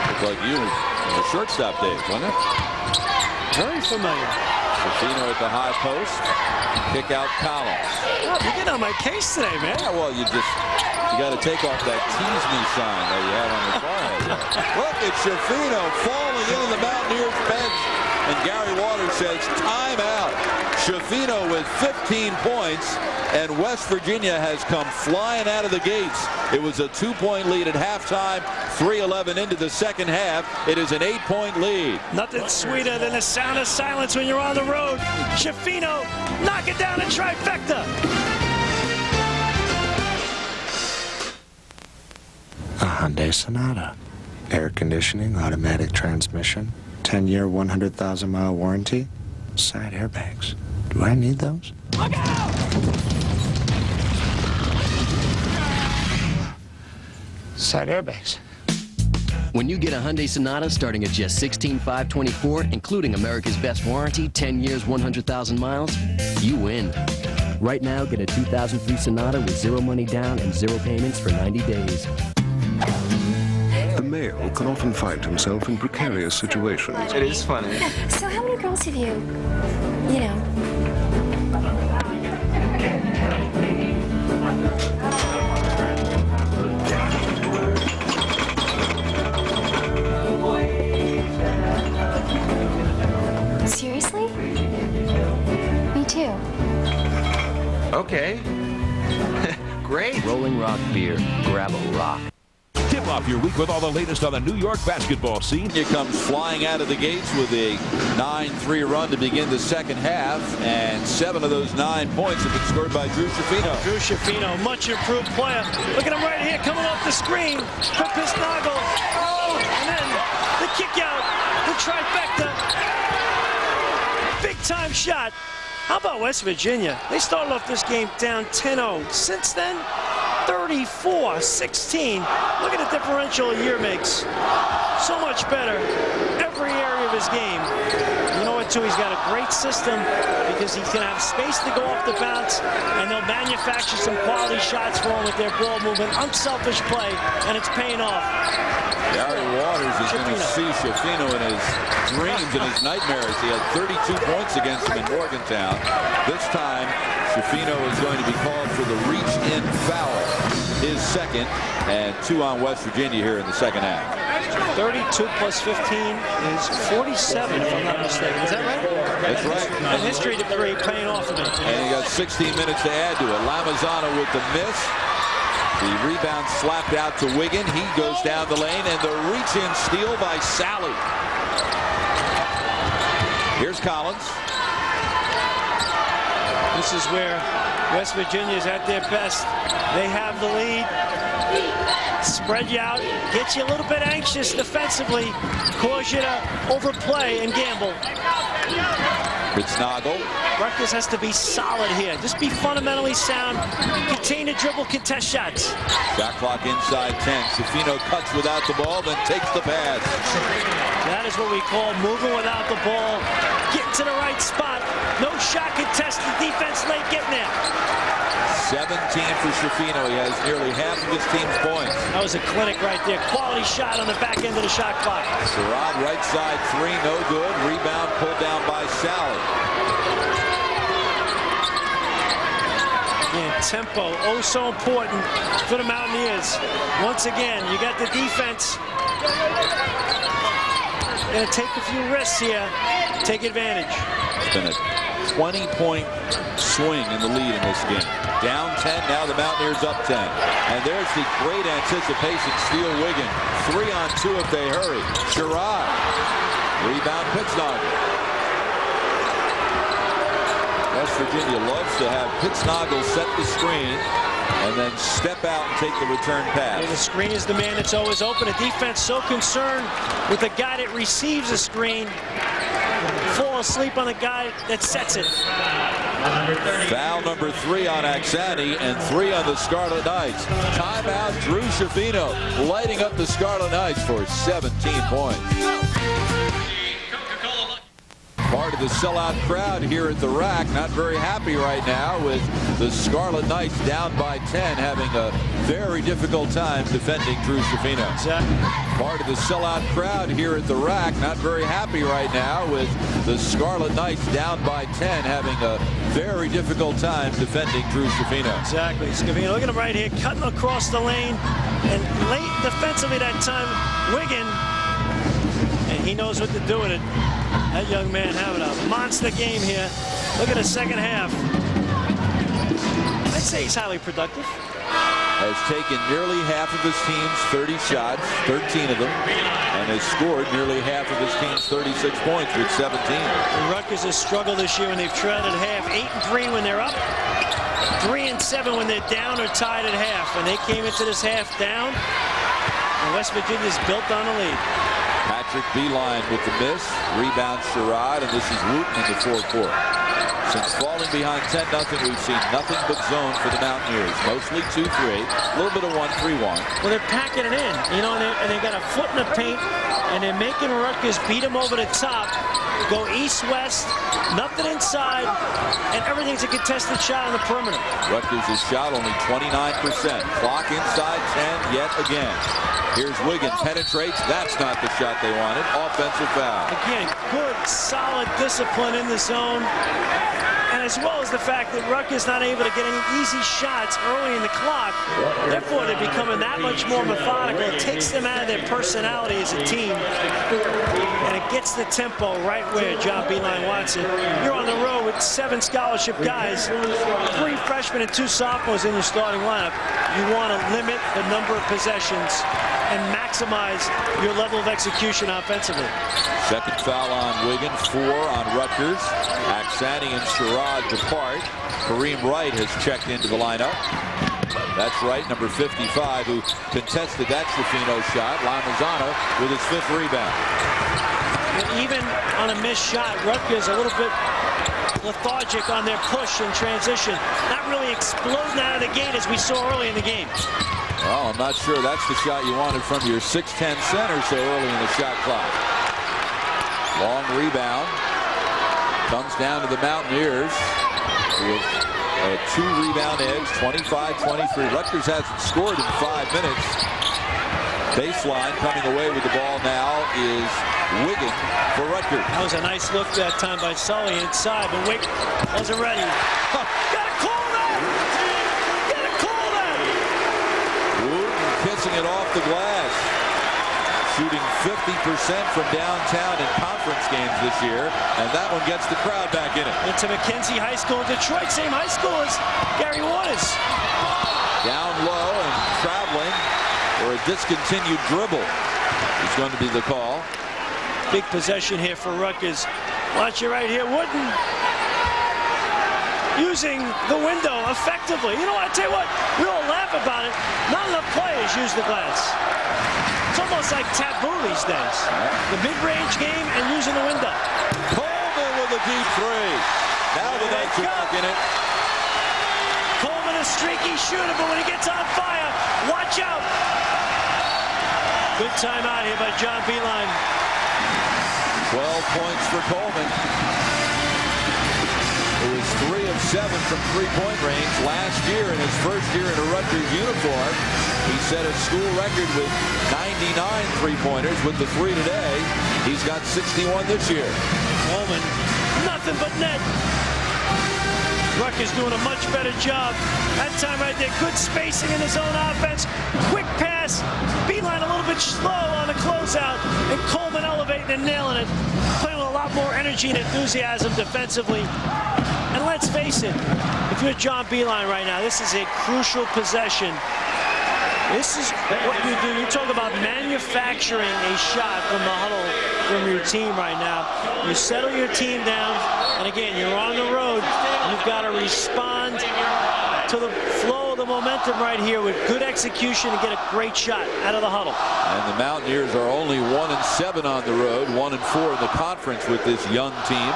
Looked like you in the shortstop days, wasn't it? Very familiar. Schifino at the high post. Kick out Collins. Oh, you're getting on my case today, man. Yeah, well, you got to take off that tease me sign that you have on your forehead. Look at Schifino falling into the Mountaineers bench. And Gary Waters says, time out. Schifino with 15 points, and West Virginia has come flying out of the gates. It was a 2-point lead at halftime, 3:11 into the second half. It is an 8-point lead. Nothing sweeter than the sound of silence when you're on the road. Schifino, knock it down a trifecta. A Hyundai Sonata. Air conditioning, automatic transmission, 10-year, 100,000-mile warranty, side airbags. Do I need those? Look out! Side airbags. When you get a Hyundai Sonata starting at just $16,524, including America's best warranty, 10 years, 100,000 miles, you win. Right now, get a 2003 Sonata with 0 money down and 0 payments for 90 days. The male can often find himself in precarious situations. It is funny. So how many girls have you know? Seriously? Me too. Okay. Great. Rolling Rock beer. Grab a rock. Tip off your week with all the latest on the New York basketball scene. He comes flying out of the gates with a 9-3 run to begin the second half, and 7 of those 9 points have been scored by Drew Schifino. Drew Schifino, much improved player. Look at him right here, coming off the screen for Piscataway. Oh, and then the kick out, the trifecta. Big time shot. How about West Virginia? They started off this game down 10-0. Since then, 34-16. Look at the differential a year makes. So much better every area of his game. You know what, too? He's got a great system because he's going to have space to go off the bounce, and they'll manufacture some quality shots for him with their ball movement. Unselfish play, and it's paying off. Gary Waters is going to see Schifino in his dreams and his nightmares. He had 32 points against him in Morgantown. This time, Schifino is going to be called for the reach-in foul. His second, and 2 on West Virginia here in the second half. 32 plus 15 is 47, if I'm not mistaken. Is that right? That's right. A history degree paying off of it. And he got 16 minutes to add to it. Lamazana with the miss. The rebound slapped out to Wiggin. He goes down the lane, and the reach-in steal by Sally. Here's Collins. This is where West Virginia is at their best. They have the lead. Spread you out, get you a little bit anxious defensively, cause you to overplay and gamble. Pittsnagel. Rutgers has to be solid here. Just be fundamentally sound. Contain the dribble, contest shots. Shot clock inside 10. Schifino cuts without the ball, then takes the pass. That is what we call moving without the ball. Getting to the right spot. No shot contest. The defense late getting there. 17 for Schifino. He has nearly half of his team's points. That was a clinic right there. Quality shot on the back end of the shot clock. Jerome, right side 3, no good. Rebound pulled down by Sally. Yeah, tempo, oh so important for the Mountaineers. Once again, you got the defense. Gonna take a few risks here. Take advantage. It's been a 20-point swing in the lead in this game. Down 10, now the Mountaineers up 10. And there's the great anticipation steal Wiggin. 3 on 2 if they hurry. Sherrod. Rebound Pittsnagel. West Virginia loves to have Pittsnagel set the screen and then step out and take the return pass. And the screen is the man that's always open. A defense so concerned with the guy that receives a screen, fall asleep on the guy that sets it. Foul number 3 on Axani and 3 on the Scarlet Knights. Timeout, Drew Schifino lighting up the Scarlet Knights for 17 points. Part of the sellout crowd here at the rack, not very happy right now with the Scarlet Knights down by 10, having a very difficult time defending Drew Schifino. Exactly. Part of the sellout crowd here at the rack, not very happy right now with the Scarlet Knights down by 10, having a very difficult time defending Drew Schifino. Exactly. Schifino, look at him right here, cutting across the lane, and late defensively that time, Wigan, and he knows what to do with it. That young man having a monster game here. Look at the second half. I'd say he's highly productive. Has taken nearly half of his team's 30 shots, 13 of them, and has scored nearly half of his team's 36 points with 17. And Rutgers has struggled this year when they've trailed at half. 8-3 when they're up. 3-7 when they're down or tied at half. And they came into this half down. And West Virginia's built on a lead. Patrick Beeline with the miss. Rebound Sherrod, and this is Wooten in the forecourt. Since falling behind 10-0, we've seen nothing but zone for the Mountaineers. Mostly 2-3, a little bit of 1-3-1. Well, they're packing it in, you know, and they got a foot in the paint, and they're making Rutgers beat them over the top, go east-west, nothing inside, and everything's a contested shot on the perimeter. Rutgers has shot only 29%. Clock inside 10 yet again. Here's Wigan, penetrates. That's not the shot they wanted. Offensive foul. Again, good, solid discipline in the zone. And as well as the fact that Rutgers not able to get any easy shots early in the clock. Therefore, they're becoming that much more methodical. It takes them out of their personality as a team. And it gets the tempo right where John Beeline wants it. You're on the road with 7 scholarship guys, 3 freshmen and 2 sophomores in your starting lineup. You want to limit the number of possessions and maximize your level of execution offensively. Second foul on Wigan, 4 on Rutgers. Axani and Sherrod depart. Kareem Wright has checked into the lineup. That's Wright, number 55, who contested that Schifino shot. Lamazano with his 5th rebound. And even on a missed shot, Rutgers a little bit lethargic on their push and transition. Not really exploding out of the gate as we saw early in the game. Well, I'm not sure that's the shot you wanted from your 6'10" center so early in the shot clock. Long rebound. Comes down to the Mountaineers with a 2-rebound edge, 25-23. Rutgers hasn't scored in 5 minutes. Baseline coming away with the ball now is Wigan for Rutgers. That was a nice look that time by Sully inside, but Wigan wasn't ready. Oh, gotta call that! Gotta call that! Wooten kissing it off the glass. Shooting 50% from downtown in conference games this year, and that one gets the crowd back in it. Into Mackenzie High School in Detroit, same high school as Gary Waters. Down low and traveling, or a discontinued dribble is going to be the call. Big possession here for Rutgers. Watch it right here, Wooten using the window effectively. You know what, I tell you what, we all laugh about it. Not enough players use the glass. It's almost like taboo these days. The mid-range game and using the window. Coleman with a deep 3. Now the Knights are back in it. Coleman a streaky shooter, but when he gets on fire, watch out. Good timeout here by John Beeline. 12 points for Coleman, who was 3 of 7 from 3-point range last year in his first year in a Rutgers uniform. He set a school record with 99 3-pointers with the 3 today. He's got 61 this year. Coleman, nothing but net. Rutgers doing a much better job. That time right there, good spacing in his own offense. Quick pass. Beeline a little bit slow on the closeout. And Coleman elevating and nailing it. Playing with a lot more energy and enthusiasm defensively. And let's face it, if you're John Beeline right now, this is a crucial possession. This is what you do. You talk about manufacturing a shot from the huddle from your team right now. You settle your team down, and again, you're on the road. You've got to respond to the flow of the momentum right here with good execution and get a great shot out of the huddle. And the Mountaineers are only 1-7 on the road, 1-4 in the conference with this young team.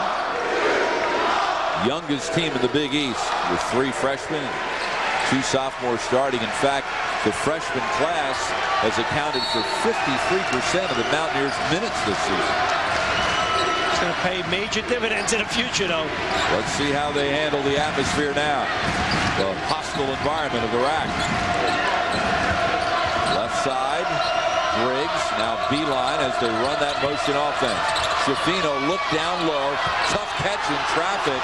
youngest team in the Big East with 3 freshmen and 2 sophomores starting. In fact, the freshman class has accounted for 53% of the Mountaineers' minutes this season. It's going to pay major dividends in the future, though. Let's see how they handle the atmosphere now. The hostile environment of the rack. Left side, Briggs. Now Beeline as they run that motion offense. Schifino looked down low. Tough catch in traffic.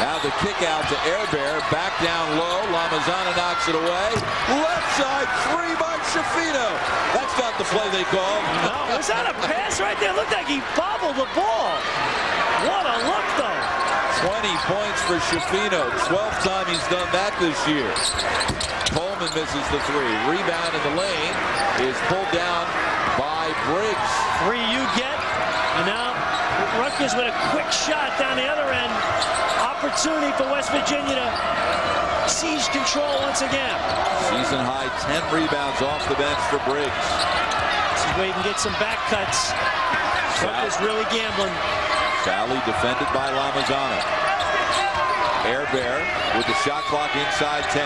Now the kick out to Airbear. Back down low. Lamazana knocks it away. Left side 3 by Schifino. That's not the play they called. No, was that a pass right there? Looked like he bobbled the ball. What a look, though. 20 points for Schifino. 12th time he's done that this year. Coleman misses the 3. Rebound in the lane is pulled down by Briggs. 3 you get. And now Rutgers with a quick shot down the other end. Opportunity for West Virginia to seize control once again. Season high 10 rebounds off the bench for Briggs. This is where you can get some back cuts. Rutgers really gambling. Sally defended by Lamazana. Airbear with the shot clock inside 10.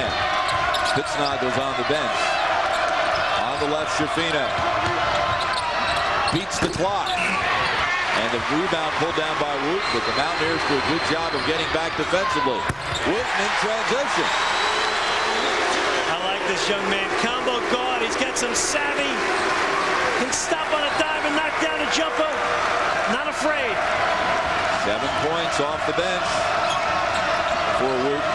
Spitznagel's on the bench. On the left, Schifino beats the clock. And the rebound pulled down by Root, but the Mountaineers do a good job of getting back defensively. Wooten in transition. I like this young man. Combo guard. He's got some savvy. Can stop on a dive and knock down a jumper. Not afraid. 7 points off the bench for Wooten.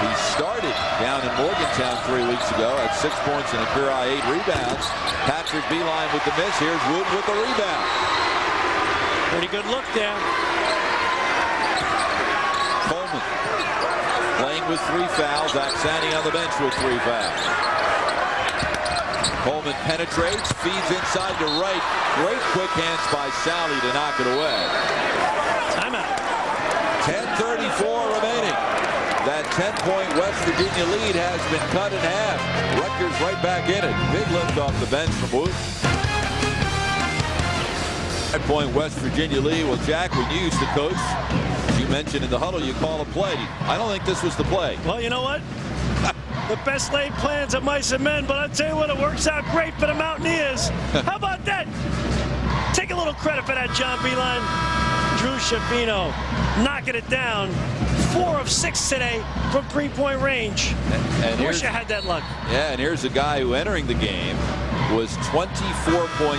He started down in Morgantown 3 weeks ago at 6 points and a career high 8 rebounds. Patrick Beeline with the miss. Here's Wooten with the rebound. Pretty good look there. Coleman playing with 3 fouls. Axani on the bench with 3 fouls. Coleman penetrates, feeds inside to right. Great quick hands by Sally to knock it away. Timeout. 10:34 remaining. That 10-point West Virginia lead has been cut in half. Rutgers right back in it. Big lift off the bench from Wooten. 10-point West Virginia lead. Well, Jack, when you used to coach, you mentioned in the huddle you call a play. I don't think this was the play. Well, you know what? The best laid plans of mice and men, but I'll tell you what, it works out great for the Mountaineers. How about that? Take a little credit for that, John Beeline. Drew Schifino knocking it down. 4 of 6 today from 3-point range. And I wish I had that luck. Yeah, and here's a guy who entering the game was 24.6%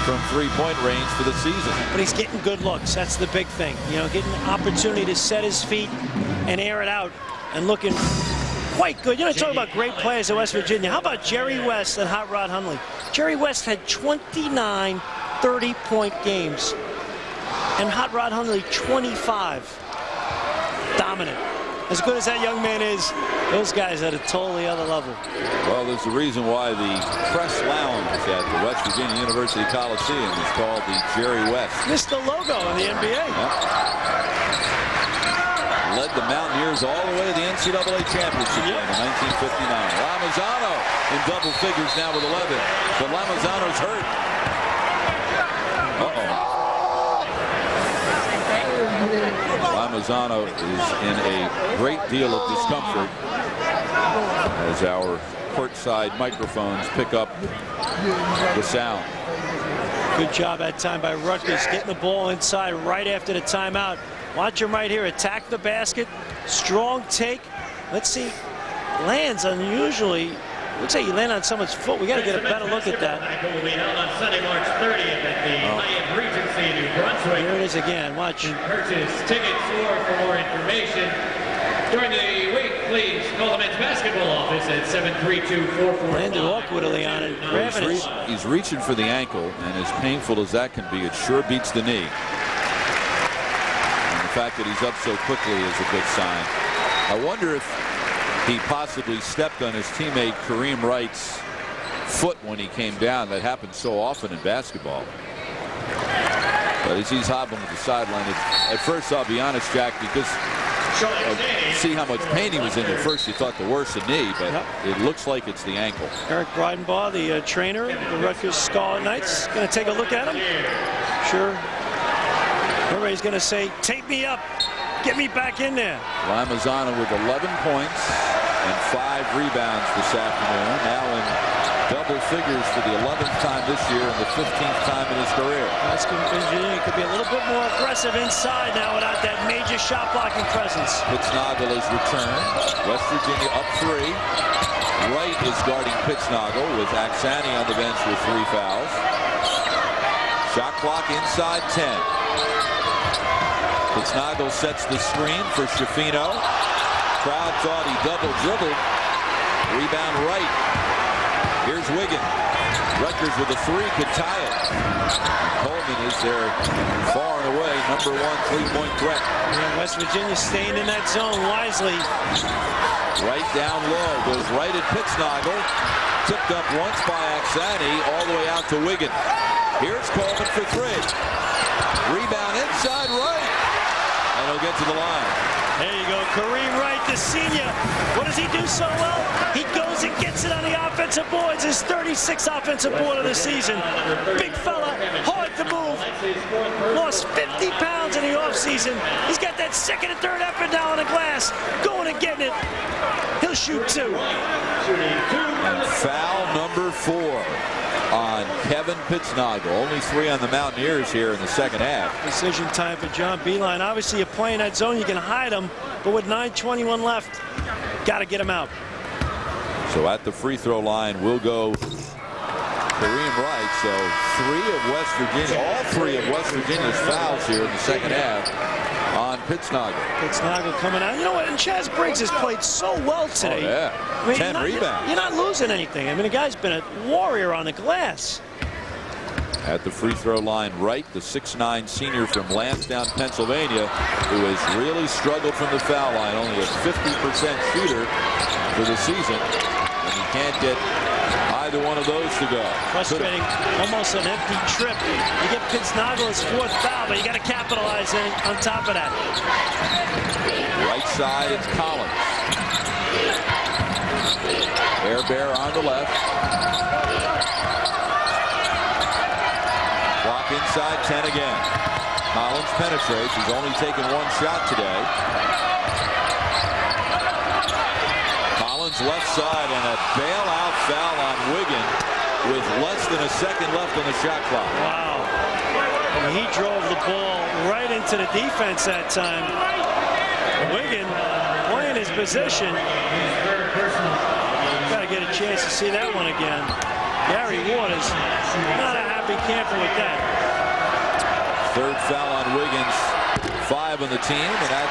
from 3-point range for the season. But he's getting good looks. That's the big thing. You know, getting an opportunity to set his feet and air it out and looking quite good. You know, talking about great players at West Virginia. How about Jerry West and Hot Rod Hundley? Jerry West had 29 30-point games. And Hot Rod Hundley, 25. Dominant. As good as that young man is, those guys at a totally other level. Well, there's a reason why the press lounge at the West Virginia University Coliseum is called the Jerry West. Missed the logo in the NBA. Yep. Led the Mountaineers all the way to the NCAA championship game in 1959. Lamazano in double figures now with 11. But Lamazano's hurt. Lamazano is in a great deal of discomfort as our courtside microphones pick up the sound. Good job that time by Rutgers, getting the ball inside right after the timeout. Watch him right here, attack the basket, strong take. Let's see, lands unusually. Looks like he landed on someone's foot. We got to get a better look at that. Will be held on Sunday, March 30th at the Hyatt Regency, New Brunswick. Here it is again. Watch. Purchase tickets or for more information during the week, please call the men's basketball office at 732-44. Landed awkwardly on it. He's reaching for the ankle, and as painful as that can be, it sure beats the knee. And the fact that he's up so quickly is a good sign. I wonder if he possibly stepped on his teammate Kareem Wright's foot when he came down. That happens so often in basketball. But as he's hobbling to the sideline, at first, I'll be honest, Jack, because see how much pain he was in. At first, you thought the worst the knee, but it looks like it's the ankle. Eric Breidenbaugh, the trainer, the Rutgers Scarlet Knights, going to take a look at him. Sure. Everybody's going to say, take me up. Get me back in there. Lamazana with 11 points and 5 rebounds this afternoon. Now in double figures for the 11th time this year and the 15th time in his career. West Virginia could be a little bit more aggressive inside now without that major shot blocking presence. Pittsnoggle has returned. West Virginia up 3. Wright is guarding Pittsnoggle with Axani on the bench with 3 fouls. Shot clock inside 10. Pittsnoggle sets the screen for Schifino. Crowd thought he double dribbled. Rebound Wright. Here's Wiggin. Rutgers with a 3 could tie it. Coleman is their far and away #1 3-point threat. Yeah, West Virginia staying in that zone wisely. Right down low, goes right at Pittsnoggle. Tipped up once by Axani, all the way out to Wiggin. Here's Coleman for 3. Rebound inside Wright. And he'll get to the line. There you go, Kareem Wright, the senior. What does he do so well? He goes and gets it on the offensive boards. His 36th offensive board of the season. Big fella, hard to move. Lost 50 pounds in the offseason. He's got that second and third effort down on the glass. Going and getting it. He'll shoot 2. Foul number 4 on Kevin Pittsnoggle. Only 3 on the Mountaineers here in the second half. Decision time for John Beilein. Obviously, you're playing that zone. You can hide him. But with 9:21 left, got to get him out. So at the free throw line will go Kareem Wright. So 3 of West Virginia, all 3 of West Virginia's fouls here in the second half on Pittsnoggle. Pittsnoggle coming out. You know what? And Chaz Briggs has played so well today. Oh, yeah. I mean, 10 rebounds. You're not losing anything. I mean, the guy's been a warrior on the glass. At the free throw line, Wright, the 6'9" senior from Lansdowne, Pennsylvania, who has really struggled from the foul line. Only a 50% shooter for the season. And he can't get either one of those to go. Frustrating. Almost an empty trip. You get Pittsnoggle his 4th foul, but you got to capitalize on top of that. Right side, it's Collins. Air Bear on the left. Clock inside 10 again. Collins penetrates. He's only taken 1 shot today. Collins left side and a bailout foul on Wiggin with less than a second left on the shot clock. Wow. And he drove the ball right into the defense that time. Wiggin playing his position. Got to get a chance to see that one again. Gary Waters, not a happy camper with that. 3rd foul on Wiggins, 5 on the team, and at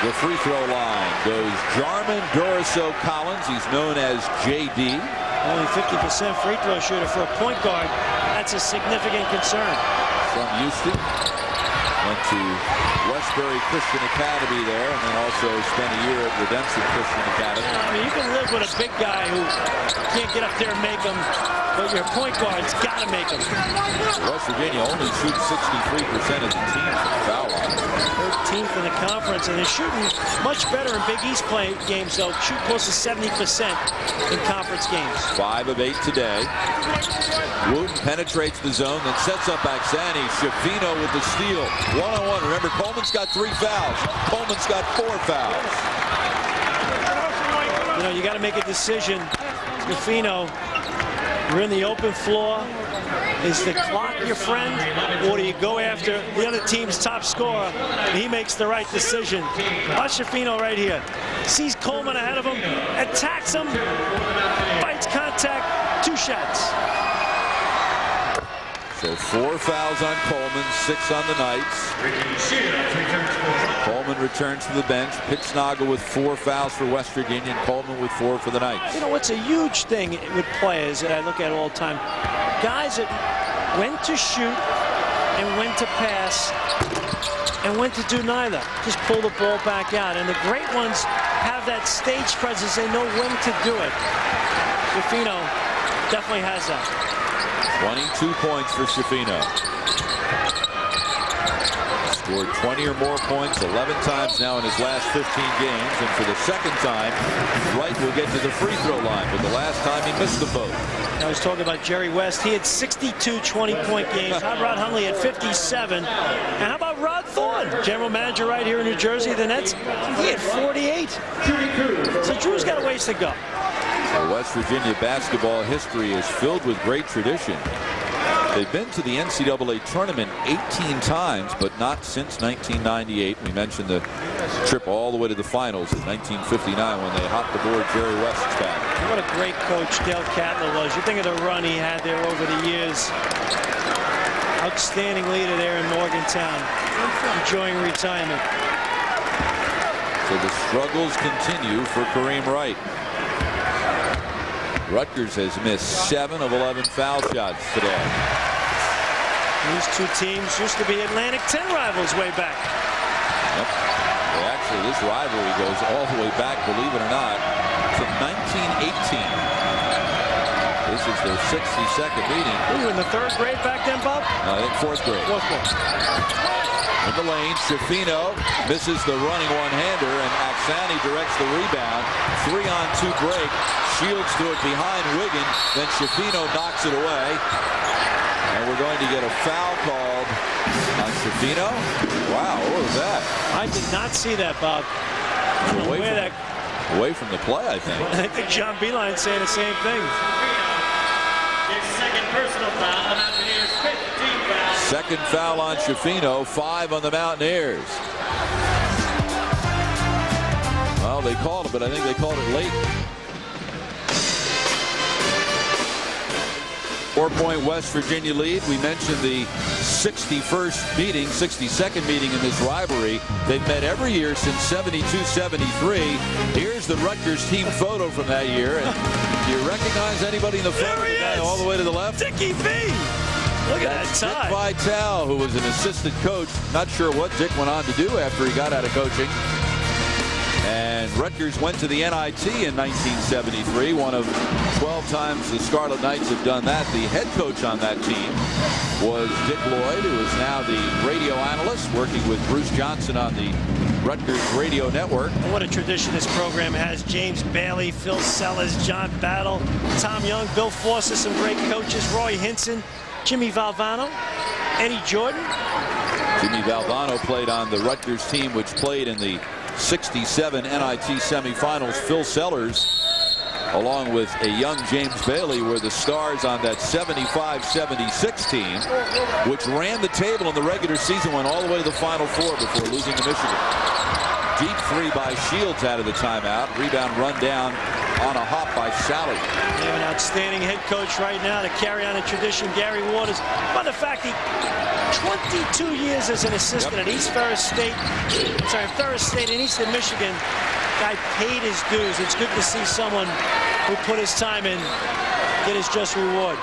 the free throw line goes Jarman Doriso Collins. He's known as JD. Only 50% free throw shooter for a point guard. That's a significant concern. From Houston, went to Westbury Christian Academy there, and then also spent a year at Redemption Christian Academy. I mean, you can live with a big guy who can't get up there and make them, but your point guard's got to make them. West Virginia only shoots 63% of the team from the foul line. 13th in the conference, and they're shooting much better in Big East games, though. Shoot close to 70% in conference games. 5 of 8 today. Wooten penetrates the zone, then sets up Axani. Schifino with the steal. 1-on-1. Remember, Coleman's got 3 fouls. Coleman's got 4 fouls. You know, you got to make a decision. Schifino, you're in the open floor. Is the clock your friend, or do you go after the other team's top scorer? He makes the right decision. Watch Schifino right here. Sees Coleman ahead of him, attacks him, fights contact, 2 shots. So 4 fouls on Coleman, 6 on the Knights. Coleman returns to the bench. Pittsnoggle with 4 fouls for West Virginia, and Coleman with 4 for the Knights. You know what's a huge thing with players that I look at all the time? Guys that when to shoot and when to pass and when to do neither. Just pull the ball back out. And the great ones have that stage presence. They know when to do it. Schifino definitely has that. 22 points for Schifino. scored 20 or more points 11 times now in his last 15 games. And for the second time, Wright will get to the free throw line. But the last time he missed them both. I was talking about Jerry West. He had 62 20-point games. How about Rod Hundley had 57? And how about Rod Thorne, general manager right here in New Jersey, the Nets? He had 48. So Drew's got a ways to go. Well, West Virginia basketball history is filled with great tradition. They've been to the NCAA tournament 18 times, but not since 1998. We mentioned the trip all the way to the finals in 1959 when they hopped aboard Jerry West's back. What a great coach Dale Cattler was. You think of the run he had there over the years. Outstanding leader there in Morgantown, enjoying retirement. So the struggles continue for Kareem Wright. Rutgers has missed 7 of 11 foul shots today. These two teams used to be Atlantic 10 rivals way back. Yep. Well, actually, this rivalry goes all the way back, believe it or not, to 1918. This is their 62nd meeting. Were you in the 3rd grade back then, Bob? I think 4th grade. 4th grade. In the lane, Schifino misses the running one-hander, and Aksani directs the rebound. 3-on-2 break. Shields to it behind Wiggin. Then Schifino knocks it away. And we're going to get a foul called on Schifino. Wow, what was that? I did not see that, Bob. Away from the play, I think. I think John Beeline's saying the same thing. His second personal foul, the Mountaineers' 15th foul. Second foul on Schifino, 5 on the Mountaineers. Well, they called it, but I think they called it late. 4-point West Virginia lead. We mentioned the 61st meeting, 62nd meeting in this rivalry. They've met every year since 72-73. Here's the Rutgers team photo from that year. And do you recognize anybody in the photo? The guy all the way to the left? Dickie V. Look at that tie. Dick Vitale, who was an assistant coach. Not sure what Dick went on to do after he got out of coaching. And Rutgers went to the NIT in 1973. One of 12 times the Scarlet Knights have done that. The head coach on that team was Dick Lloyd, who is now the radio analyst, working with Bruce Johnson on the Rutgers radio network. What a tradition this program has. James Bailey, Phil Sellers, John Battle, Tom Young, Bill Forster, some great coaches, Roy Hinson, Jimmy Valvano, Eddie Jordan. Jimmy Valvano played on the Rutgers team, which played in the 67 NIT semifinals. Phil Sellers, along with a young James Bailey, were the stars on that 75-76 team, which ran the table in the regular season, went all the way to the Final Four before losing to Michigan. Deep 3 by Shields out of the timeout. Rebound run down on a hop by Sally. They have an outstanding head coach right now to carry on a tradition. Gary Waters. By the fact, he 22 years as an assistant at East Ferris State. Sorry, Ferris State in Eastern Michigan. Guy paid his dues. It's good to see someone who put his time in get his just reward.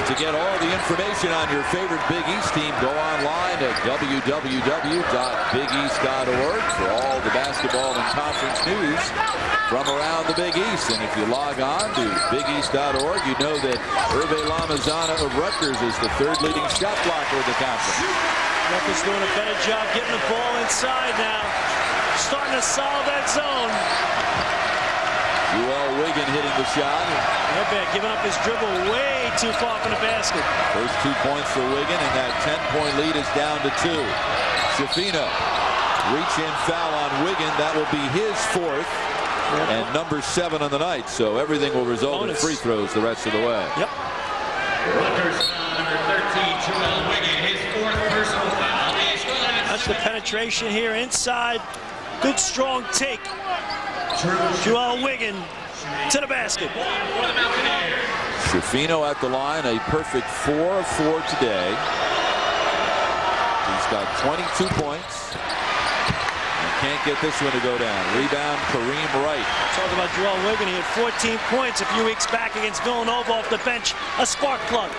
To get all the information on your favorite Big East team, go online at www.bigeast.org for all the basketball and conference news from around the Big East. And if you log on to bigeast.org, you know that Hervé Lamazana of Rutgers is the 3rd leading shot blocker of the conference. Rutgers doing a better job getting the ball inside now. Starting to solve that zone. UL Wiggin hitting the shot. Herbert giving up his dribble way too far from the basket. First 2 points for Wiggin, and that 10-point lead is down to 2. Schifino, reach-in foul on Wiggin. That will be his 4th, and number 7 on the night. So everything will result in free throws the rest of the way. Yep. Rutgers foul number 13, Joel Wiggin, his 4th personal foul. That's the penetration here inside. Good strong take. Joel Wiggin to the basket. Schifino at the line, a perfect 4 of 4 today. He's got 22 points. And can't get this one to go down. Rebound, Kareem Wright. Talk about Joel Wiggin. He had 14 points a few weeks back against Villanova off the bench. A spark plug.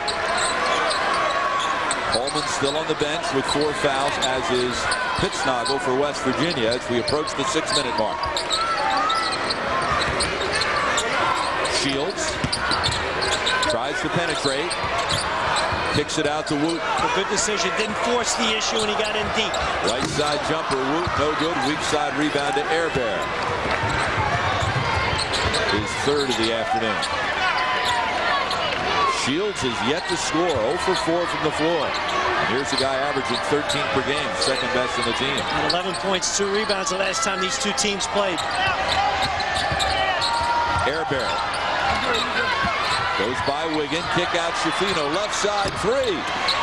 Coleman still on the bench with 4 fouls, as is Pittsnoggle for West Virginia as we approach the 6-minute mark. Shields tries to penetrate. Kicks it out to Woot. A good decision. Didn't force the issue, and he got in deep. Right side jumper, Woot, no good. Weak side rebound to Airbear. His third of the afternoon. Shields has yet to score. 0 for 4 from the floor. And here's a guy averaging 13 per game, second best in the team. And 11 points, 2 rebounds the last time these two teams played. Airbear. Goes by Wiggin, kick out Schifino, left side 3.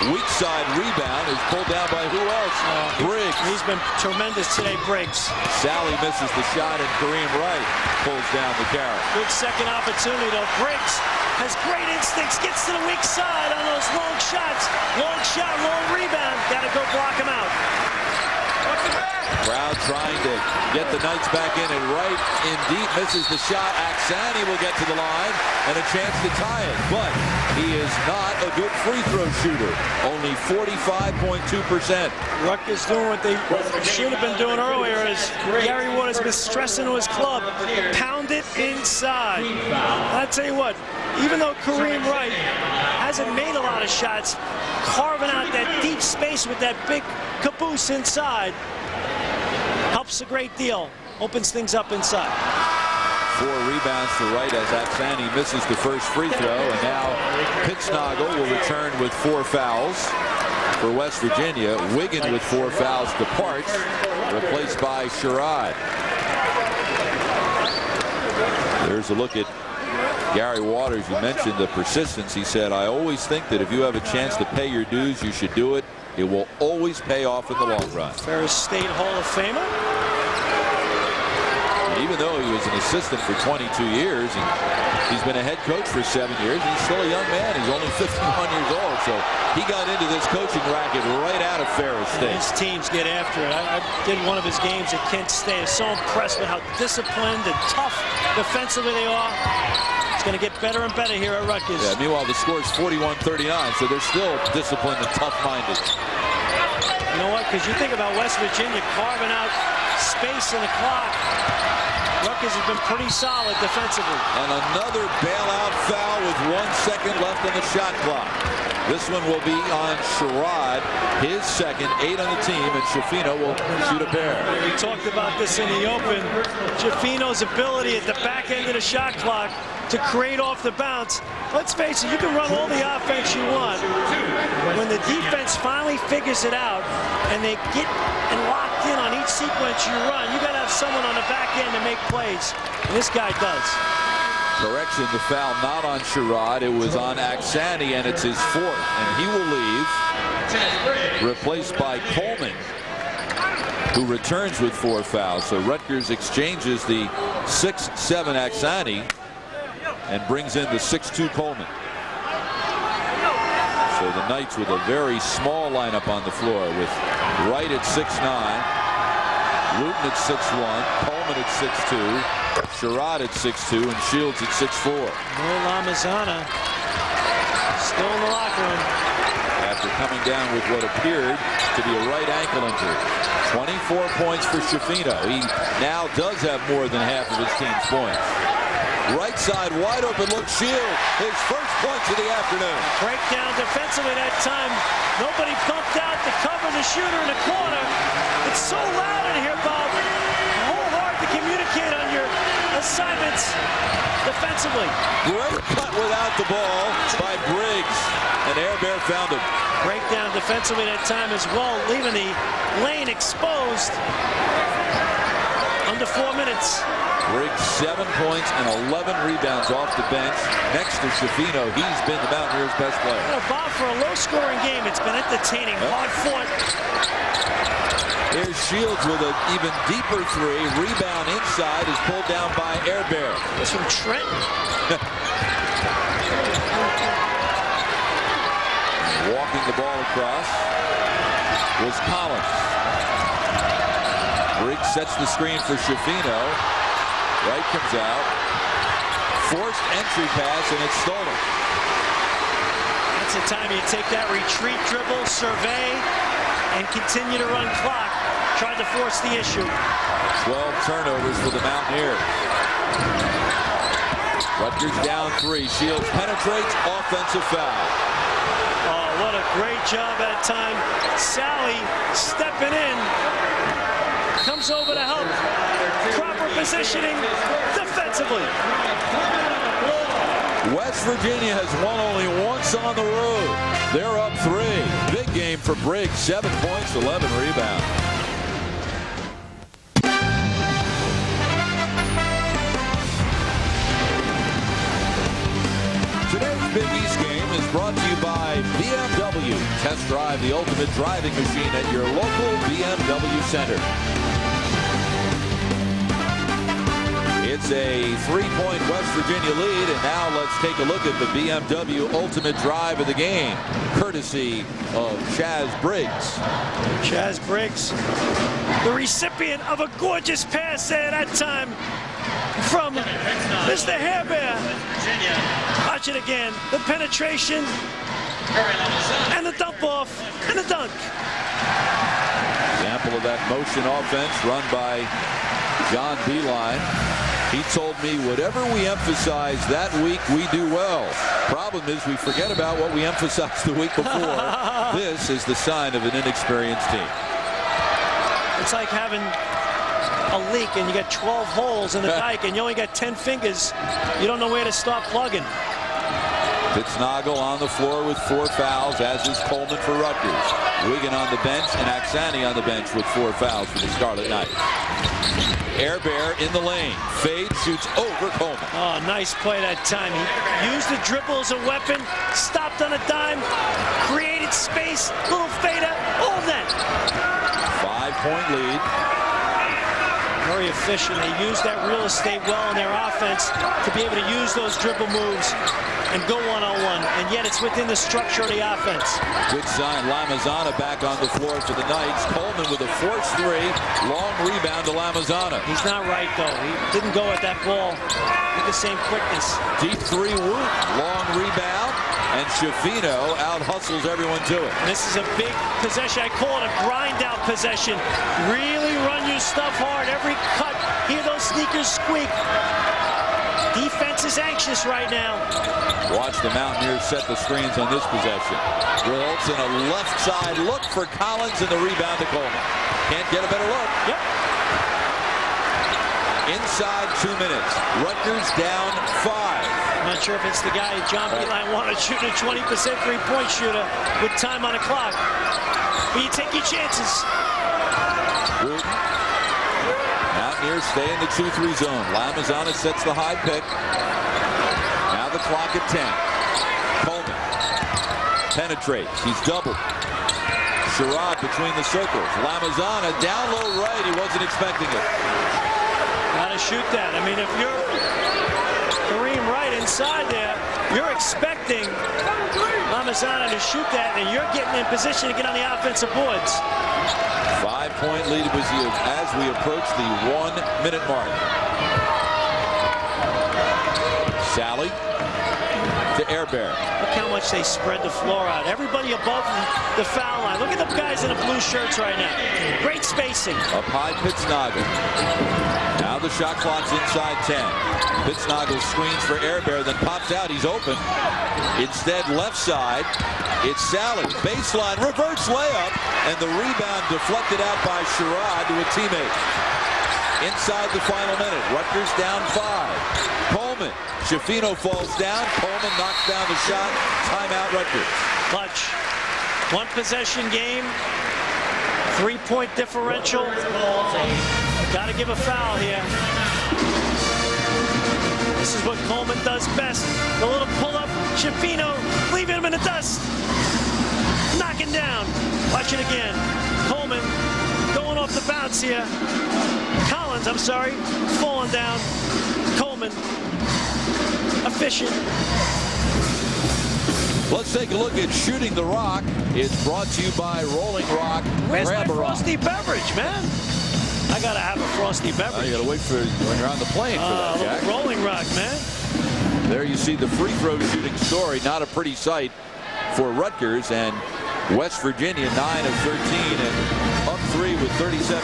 Weak side rebound is pulled down by who else? Briggs. He's been tremendous today, Briggs. Sally misses the shot and Kareem Wright pulls down the carry. Good second opportunity though. Briggs has great instincts, gets to the weak side on those long shots. Long shot, long rebound. Got to go block him out. Crowd trying to get the Knights back in, and Wright in deep misses the shot. Aksani will get to the line and a chance to tie it, but he is not a good free throw shooter. Only 45.2%. Rutgers doing what they should have been doing earlier, as Gary Wood has been stressing to his club. Pound it inside. I tell you what, even though Kareem Wright hasn't made a lot of shots, carving out that deep space with that big caboose inside helps a great deal. Opens things up inside. 4 rebounds to Wright as Aksani misses the first free throw, and now Pittsnoggle will return with 4 fouls for West Virginia. Wiggin with 4 fouls departs, replaced by Sherrod. There's a look at Gary Waters. You mentioned the persistence. He said, I always think that if you have a chance to pay your dues, you should do it. It will always pay off in the long run. Ferris State Hall of Famer. And even though he was an assistant for 22 years, he's been a head coach for 7 years. He's still a young man. He's only 51 years old. So he got into this coaching racket right out of Ferris State. His teams get after it. I did one of his games at Kent State. I was so impressed with how disciplined and tough defensively they are. It's going to get better and better here at Rutgers. Yeah, meanwhile, the score is 41-39, so they're still disciplined and tough-minded. You know what? Because you think about West Virginia carving out space in the clock. Rutgers has been pretty solid defensively. And another bailout foul with 1 second left on the shot clock. This one will be on Sherrod, his second, 8 on the team, and Schifino will shoot a pair. We talked about this in the open. Schifino's ability at the back end of the shot clock to create off the bounce. Let's face it, you can run all the offense you want. When the defense finally figures it out and they get and locked in on each sequence you run, you got to have someone on the back end to make plays. And this guy does. Correction, the foul not on Sherrod. It was on Aksani, and it's his 4th. And he will leave, replaced by Coleman, who returns with 4 fouls. So Rutgers exchanges the 6'7" Aksani and brings in the 6'2" Coleman. So the Knights with a very small lineup on the floor, with Wright at 6'9", Wooten at 6'1", Coleman at 6'2", Sherrod at 6'2", and Shields at 6'4". No Lamazana still in the locker room. After coming down with what appeared to be a right ankle injury. 24 points for Schifino. He now does have more than half of his team's points. Right side wide open look, Shields, his first points of the afternoon. Breakdown defensively that time. Nobody bumped out to cover the shooter in the corner. It's so loud in here, Bob. Whole hard to communicate on your assignments defensively. Great cut without the ball by Briggs, and Airbear found him. Breakdown defensively that time as well, leaving the lane exposed. Under 4 minutes. Briggs 7 points and 11 rebounds off the bench. Next to Schifino, he's been the Mountaineers' best player. You know, Bob, for a low-scoring game, it's been entertaining, hard-fought. Here's Shields with an even deeper 3. Rebound inside is pulled down by Airbear. It's from Trenton. Walking the ball across was Collins. Briggs sets the screen for Schifino. Wright comes out. Forced entry pass, and it's stolen. That's the time you take that retreat dribble, survey, and continue to run clock. Tried to force the issue. 12 turnovers for the Mountaineers. Rutgers down 3. Shields penetrates, offensive foul. Oh, what a great job that time. Sally stepping in. Comes over to help. Proper positioning defensively. West Virginia has won only once on the road. They're up 3. Big game for Briggs. 7 points, 11 rebounds. Today's Big East game is brought to you by BMW. Test drive the ultimate driving machine at your local BMW center. It's a 3-point West Virginia lead, and now let's take a look at the BMW ultimate drive of the game, courtesy of Chaz Briggs. Chaz Briggs, the recipient of a gorgeous pass there that time from Mr. Hair Bear. Watch it again. The penetration and the dump off and the dunk. Example of that motion offense run by John Beeline. He told me whatever we emphasize that week, we do well. Problem is we forget about what we emphasized the week before. This is the sign of an inexperienced team. It's like having a leak and you got 12 holes in the dike and you only got 10 fingers. You don't know where to start plugging. Pittsnagel on the floor with 4 fouls, as is Coleman for Rutgers. Wigan on the bench and Aksani on the bench with 4 fouls for the Scarlet Knights. Air Bear in the lane. Fade, shoots over Coleman. Oh, nice play that time. He used the dribble as a weapon, stopped on a dime, created space, little fader, all net. 5-point lead. Very efficient. They used that real estate well in their offense to be able to use those dribble moves and go one-on-one, and yet it's within the structure of the offense. Good sign. Lamazana back on the floor for the Knights. Coleman with a forced 3. Long rebound to Lamazana. He's not right, though. He didn't go at that ball with the same quickness. Deep 3 Woot. Long rebound. And Schifino out-hustles everyone to it. And this is a big possession. I call it a grind-out possession. Really run your stuff hard. Every cut, hear those sneakers squeak. Defense is anxious right now. Watch the Mountaineers set the screens on this possession. Results in a left side look for Collins and the rebound to Coleman. Can't get a better look. Yep. Inside 2 minutes. Rutgers down 5. I'm not sure if it's the guy John Beeline wanted to shoot a 20% three-point shooter with time on the clock. But you take your chances. Wooten. Mountaineers stay in the 2-3 zone. Lamazana sets the high pick. Now the clock at 10. Coleman penetrates. He's doubled. Sherrod between the circles. Lamazana down low right. He wasn't expecting it. Gotta shoot that. I mean, if you're Kareem Wright inside there, you're expecting Lamazana to shoot that, and you're getting in position to get on the offensive boards. 5-point lead as we approach the 1-minute mark. Sally to Air Bear. Look how much they spread the floor out. Everybody above the foul line. Look at the guys in the blue shirts right now. Great spacing. Up high, Pittsnagel. Now the shot clock's inside 10. Pittsnagel screens for Air Bear, then pops out. He's open. Instead, left side. It's Sally. Baseline, reverse layup, and the rebound deflected out by Sherrod to a teammate. Inside the final minute. Rutgers down 5. Coleman. Schifino falls down. Coleman knocks down the shot. Timeout, Rutgers. Clutch. One possession game. 3-point differential. Got to give a foul here. This is what Coleman does best. The little pull-up. Schifino leaving him in the dust. Knocking down. Watch it again. Coleman going off the bounce here. Collins, I'm sorry, falling down. Coleman, efficient. Let's take a look at Shooting the Rock. It's brought to you by Rolling Rock. Where's Grab my a rock. frosty beverage, man? I gotta have a frosty beverage. You gotta wait for when you're on the plane for that, Jack. Rolling Rock, man. There you see the free throw shooting story. Not a pretty sight for Rutgers, and West Virginia 9 of 13 and up 3 agree with 37.5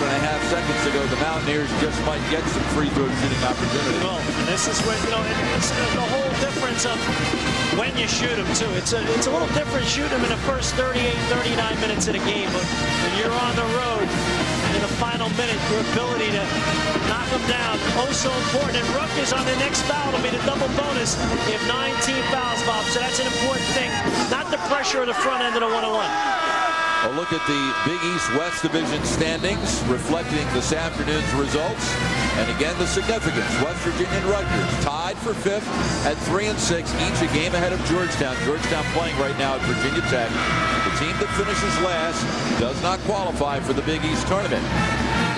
seconds to go. The Mountaineers just might get some free throw shooting opportunity. Well, and this is where, it's the whole difference of when you shoot them, too. It's a little different shooting them in the first 38, 39 minutes of the game. But when you're on the road in the final minute, your ability to knock them down, oh so important. And Rutgers on the next foul will be the double bonus. They have 19 fouls, Bob, so that's an important thing. Not the pressure of the front end of the 1-on-1. A look at the Big East-West Division standings reflecting this afternoon's results. And again, the significance. West Virginia and Rutgers tied for 5th at 3-6, each a game ahead of Georgetown. Georgetown playing right now at Virginia Tech. The team that finishes last does not qualify for the Big East tournament.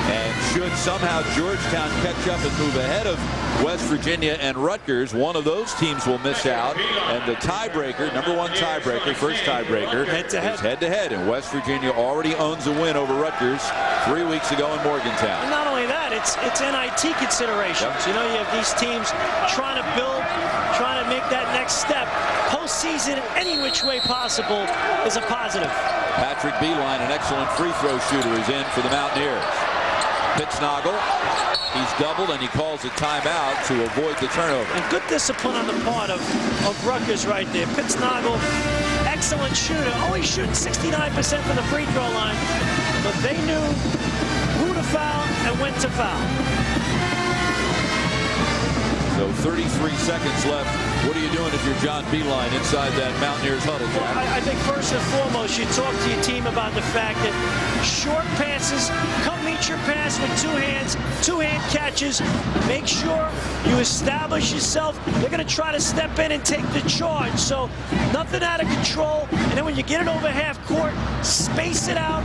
And should somehow Georgetown catch up and move ahead of West Virginia and Rutgers, one of those teams will miss out. And the tiebreaker, #1 tiebreaker, first tiebreaker, is head-to-head. And West Virginia already owns a win over Rutgers 3 weeks ago in Morgantown. And not only that, it's NIT considerations. Yep. You have these teams trying to build, trying to make that next step. Postseason, any which way possible, is a positive. Patrick Beeline, an excellent free throw shooter, is in for the Mountaineers. Pittsnoggle, he's doubled, and he calls a timeout to avoid the turnover. And good discipline on the part of Rutgers right there. Pittsnoggle, excellent shooter, only shooting 69% from the free throw line, but they knew who to foul and when to foul. So 33 seconds left. What are you doing if you're John Beeline inside that Mountaineers huddle, John? I think first and foremost, you talk to your team about the fact that short passes, come meet your pass with 2 hands, 2-hand catches. Make sure you establish yourself. They're going to try to step in and take the charge. So nothing out of control. And then when you get it over half court, space it out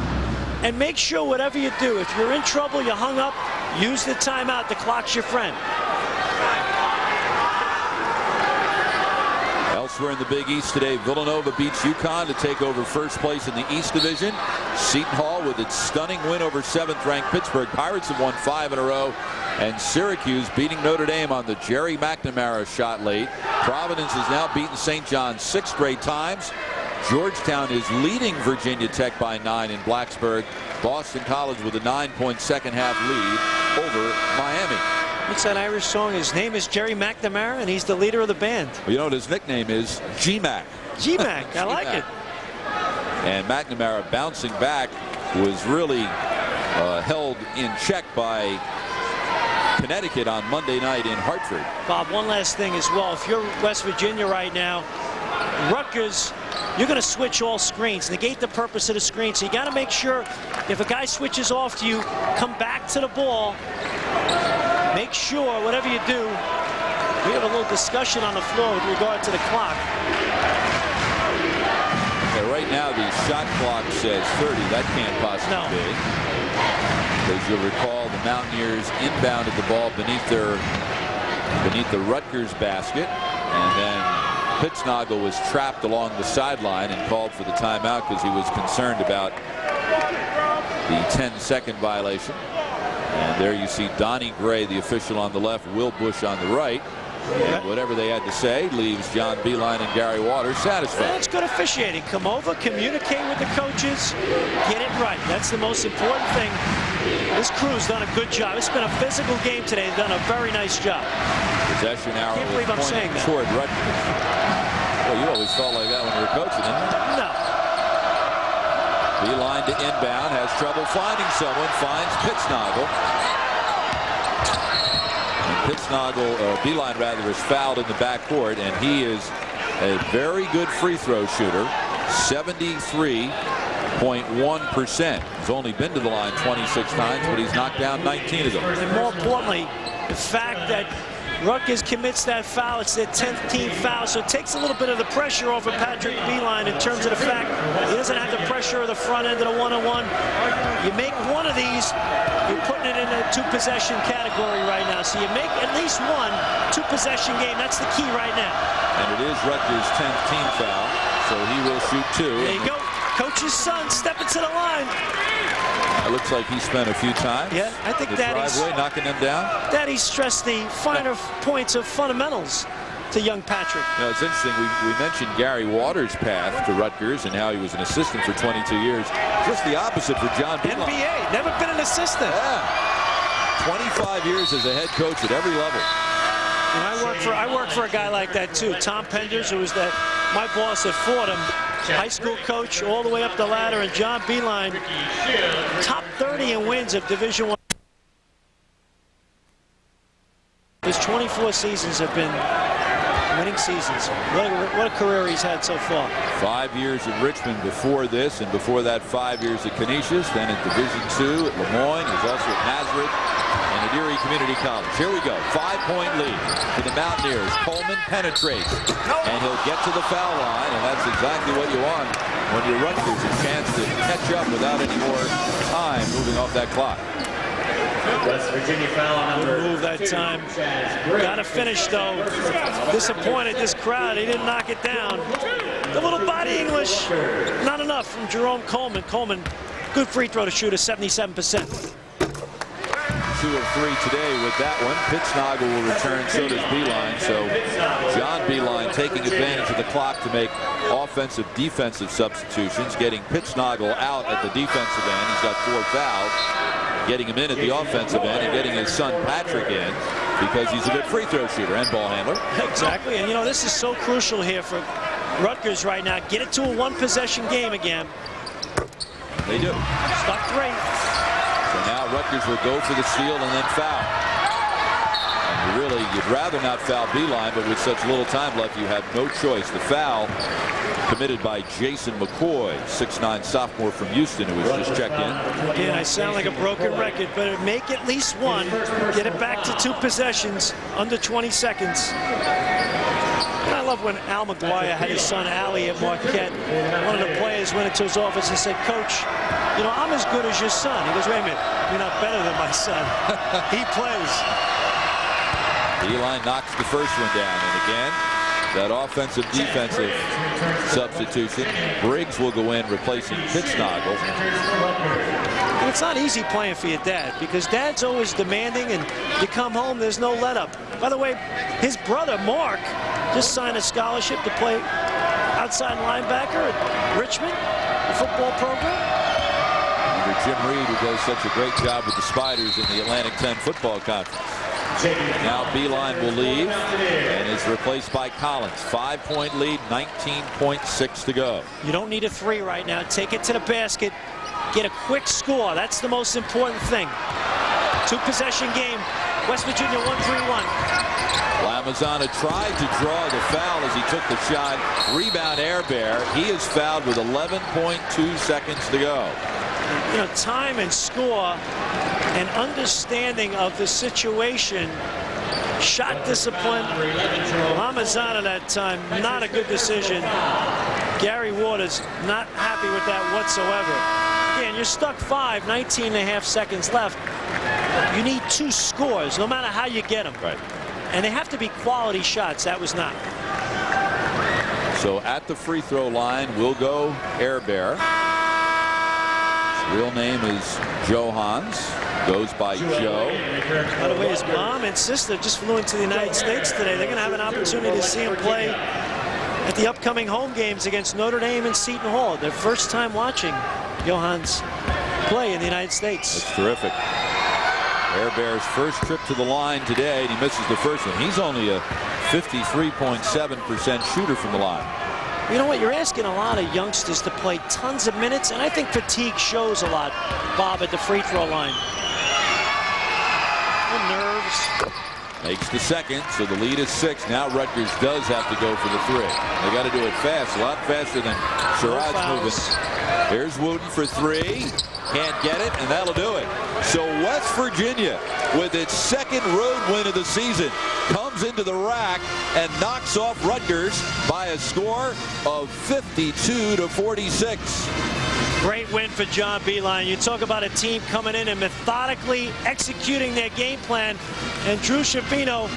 and make sure whatever you do, if you're in trouble, you're hung up, use the timeout. The clock's your friend. Elsewhere in the Big East today, Villanova beats UConn to take over first place in the East Division. Seton Hall with its stunning win over 7th-ranked Pittsburgh Pirates have won 5 in a row. And Syracuse beating Notre Dame on the Jerry McNamara shot late. Providence has now beaten St. John's 6 straight times. Georgetown is leading Virginia Tech by 9 in Blacksburg. Boston College with a 9-point second-half lead over Miami. What's that Irish song? His name is Jerry McNamara, and he's the leader of the band. Well, you know what his nickname is? G-Mac. G-Mac, I like it. And McNamara bouncing back was really held in check by Connecticut on Monday night in Hartford. Bob, one last thing as well. If you're West Virginia right now, Rutgers, you're going to switch all screens, negate the purpose of the screen. So you got to make sure if a guy switches off to you, come back to the ball. Make sure, whatever you do, we have a little discussion on the floor with regard to the clock. Okay, right now, the shot clock says 30. That can't possibly be. As you'll recall, the Mountaineers inbounded the ball beneath the Rutgers basket. And then Pittsnoggle was trapped along the sideline and called for the timeout because he was concerned about the 10-second violation. And there you see Donnie Gray, the official on the left, Will Bush on the right. And whatever they had to say leaves John Beeline and Gary Waters satisfied. That's good officiating. Come over, communicate with the coaches, get it right. That's the most important thing. This crew's done a good job. It's been a physical game today. They've done a very nice job. Possession arrow. Can't believe I'm saying that. Toward Rutgers. Well, you always felt like that when you were coaching, didn't you? No. Beeline to inbound, has trouble finding someone, finds Pittsnoggle. And Pittsnoggle, Beeline rather, is fouled in the backcourt, and he is a very good free throw shooter, 73.1%. He's only been to the line 26 times, but he's knocked down 19 of them. And more importantly, the fact that Rutgers commits that foul. It's their 10th team foul, so it takes a little bit of the pressure off of Patrick Beeline in terms of the fact he doesn't have the pressure of the front end of the 1-on-1. You make one of these, you're putting it in a 2-possession category right now. So you make at least one 2-possession game. That's the key right now. And it is Rutgers' 10th team foul, so he will shoot 2. There you go. Coach's son stepping to the line. It looks like he spent a few times. Yeah, I think the Daddy's driveway, knocking them down. Daddy stressed the finer points of fundamentals. to young Patrick. You know, it's interesting. We mentioned Gary Waters' path to Rutgers and how he was an assistant for 22 years. Just the opposite for John Beeline. NBA, never been an assistant. Yeah. 25 years as a head coach at every level. And I worked for a guy like that too. Tom Penders, who was my boss at Fordham, high school coach all the way up the ladder, and John Beeline, top 30 in wins of Division I. His 24 seasons have been winning seasons. What a career he's had so far. 5 years at Richmond before this, and before that 5 years at Canisius, then at Division II at Lemoyne. He was also at Nazareth and at Erie Community College. Here we go. 5-point lead for the Mountaineers. Coleman penetrates, and he'll get to the foul line, and that's exactly what you want when you're Rutgers, a chance to catch up without any more time moving off that clock. West Virginia foul number. Move that time. Got to finish though. Disappointed this crowd. He didn't knock it down. The little body English, not enough from Jerome Coleman. Coleman, good free throw to shoot, 77%. 2 of 3 today with that one. Piscataway will return, so does Beeline. So John Beeline taking advantage of the clock to make offensive, defensive substitutions, getting Piscataway out at the defensive end. He's got 4 fouls. Getting him in at the offensive end and getting his son Patrick in because he's a good free throw shooter and ball handler. Exactly, and you know, this is so crucial here for Rutgers right now. Get it to a one-possession game again. They do. Stuck 3. So now Rutgers will go for the steal and then foul. And you'd rather not foul Beeline, but with such little time left, you have no choice. The foul committed by Jason McCoy, 6'9" sophomore from Houston, who was just checked in. Again, I sound like a broken record, but make at least one. Get it back to 2 possessions, under 20 seconds. And I love when Al McGuire had his son Allie at Marquette. One of the players went into his office and said, "Coach, you know, I'm as good as your son." He goes, "Wait a minute, you're not better than my son." He plays. Beeline knocks the first one down, and again, that offensive defensive substitution. Briggs will go in replacing Piscataway. And it's not easy playing for your dad because dad's always demanding, and you come home, there's no let up. By the way, his brother Mark just signed a scholarship to play outside linebacker at Richmond, the football program. Under Jim Reed, who does such a great job with the Spiders in the Atlantic 10 football conference. Now Beeline will leave and is replaced by Collins. 5-point lead, 19.6 to go. You don't need a 3 right now. Take it to the basket. Get a quick score. That's the most important thing. 2-possession game. West Virginia 1-3-1. Lamazana tried to draw the foul as he took the shot. Rebound air bear. He is fouled with 11.2 seconds to go. You know, time and score and understanding of the situation. Shot discipline. Lamazana that time, not a good decision. Gary Waters not happy with that whatsoever. Again, you're stuck 5, 19.5 seconds left. You need 2 scores, no matter how you get them. Right. And they have to be quality shots. That was not. So at the free throw line will go Air Bear. His real name is Joe Hans. Goes by Joe. By the way, his mom and sister just flew into the United States today. They're going to have an opportunity to see him play at the upcoming home games against Notre Dame and Seton Hall. Their first time watching Johans play in the United States. That's terrific. Air Bear's first trip to the line today, and he misses the first one. He's only a 53.7% shooter from the line. You know what? You're asking a lot of youngsters to play tons of minutes, and I think fatigue shows a lot, Bob, at the free throw line. The nerves. Makes the second, so the lead is 6. Now Rutgers does have to go for the 3. They got to do it fast, a lot faster than Sherrod's moving. Here's Wooten for 3. Can't get it, and that'll do it. So West Virginia, with its second road win of the season, comes into the rack and knocks off Rutgers by a score of 52-46. Great win for John Beeline. You talk about a team coming in and methodically executing their game plan. And Drew Schifino,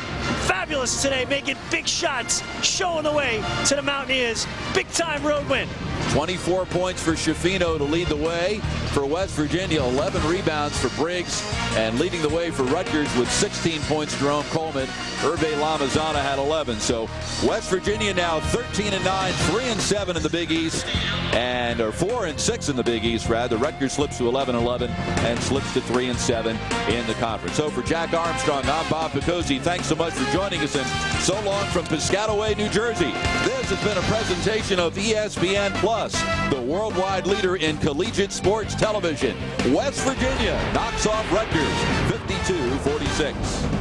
fabulous today, making big shots, showing the way to the Mountaineers. Big-time road win. 24 points for Schifino to lead the way for West Virginia. 11 rebounds for Briggs, and leading the way for Rutgers with 16 points, Jerome Coleman. Hervé Lamazana had 11. So West Virginia now 13-9, 3-7 in the Big East, or 4-6 in the Big East, rather. Rutgers slips to 11-11 and slips to 3-7 in the conference. So for Jack Armstrong, I'm Bob Picozzi. Thanks so much for joining us, and so long from Piscataway, New Jersey. This has been a presentation of ESPN Plus, the worldwide leader in collegiate sports television. West Virginia knocks off Rutgers 52-46.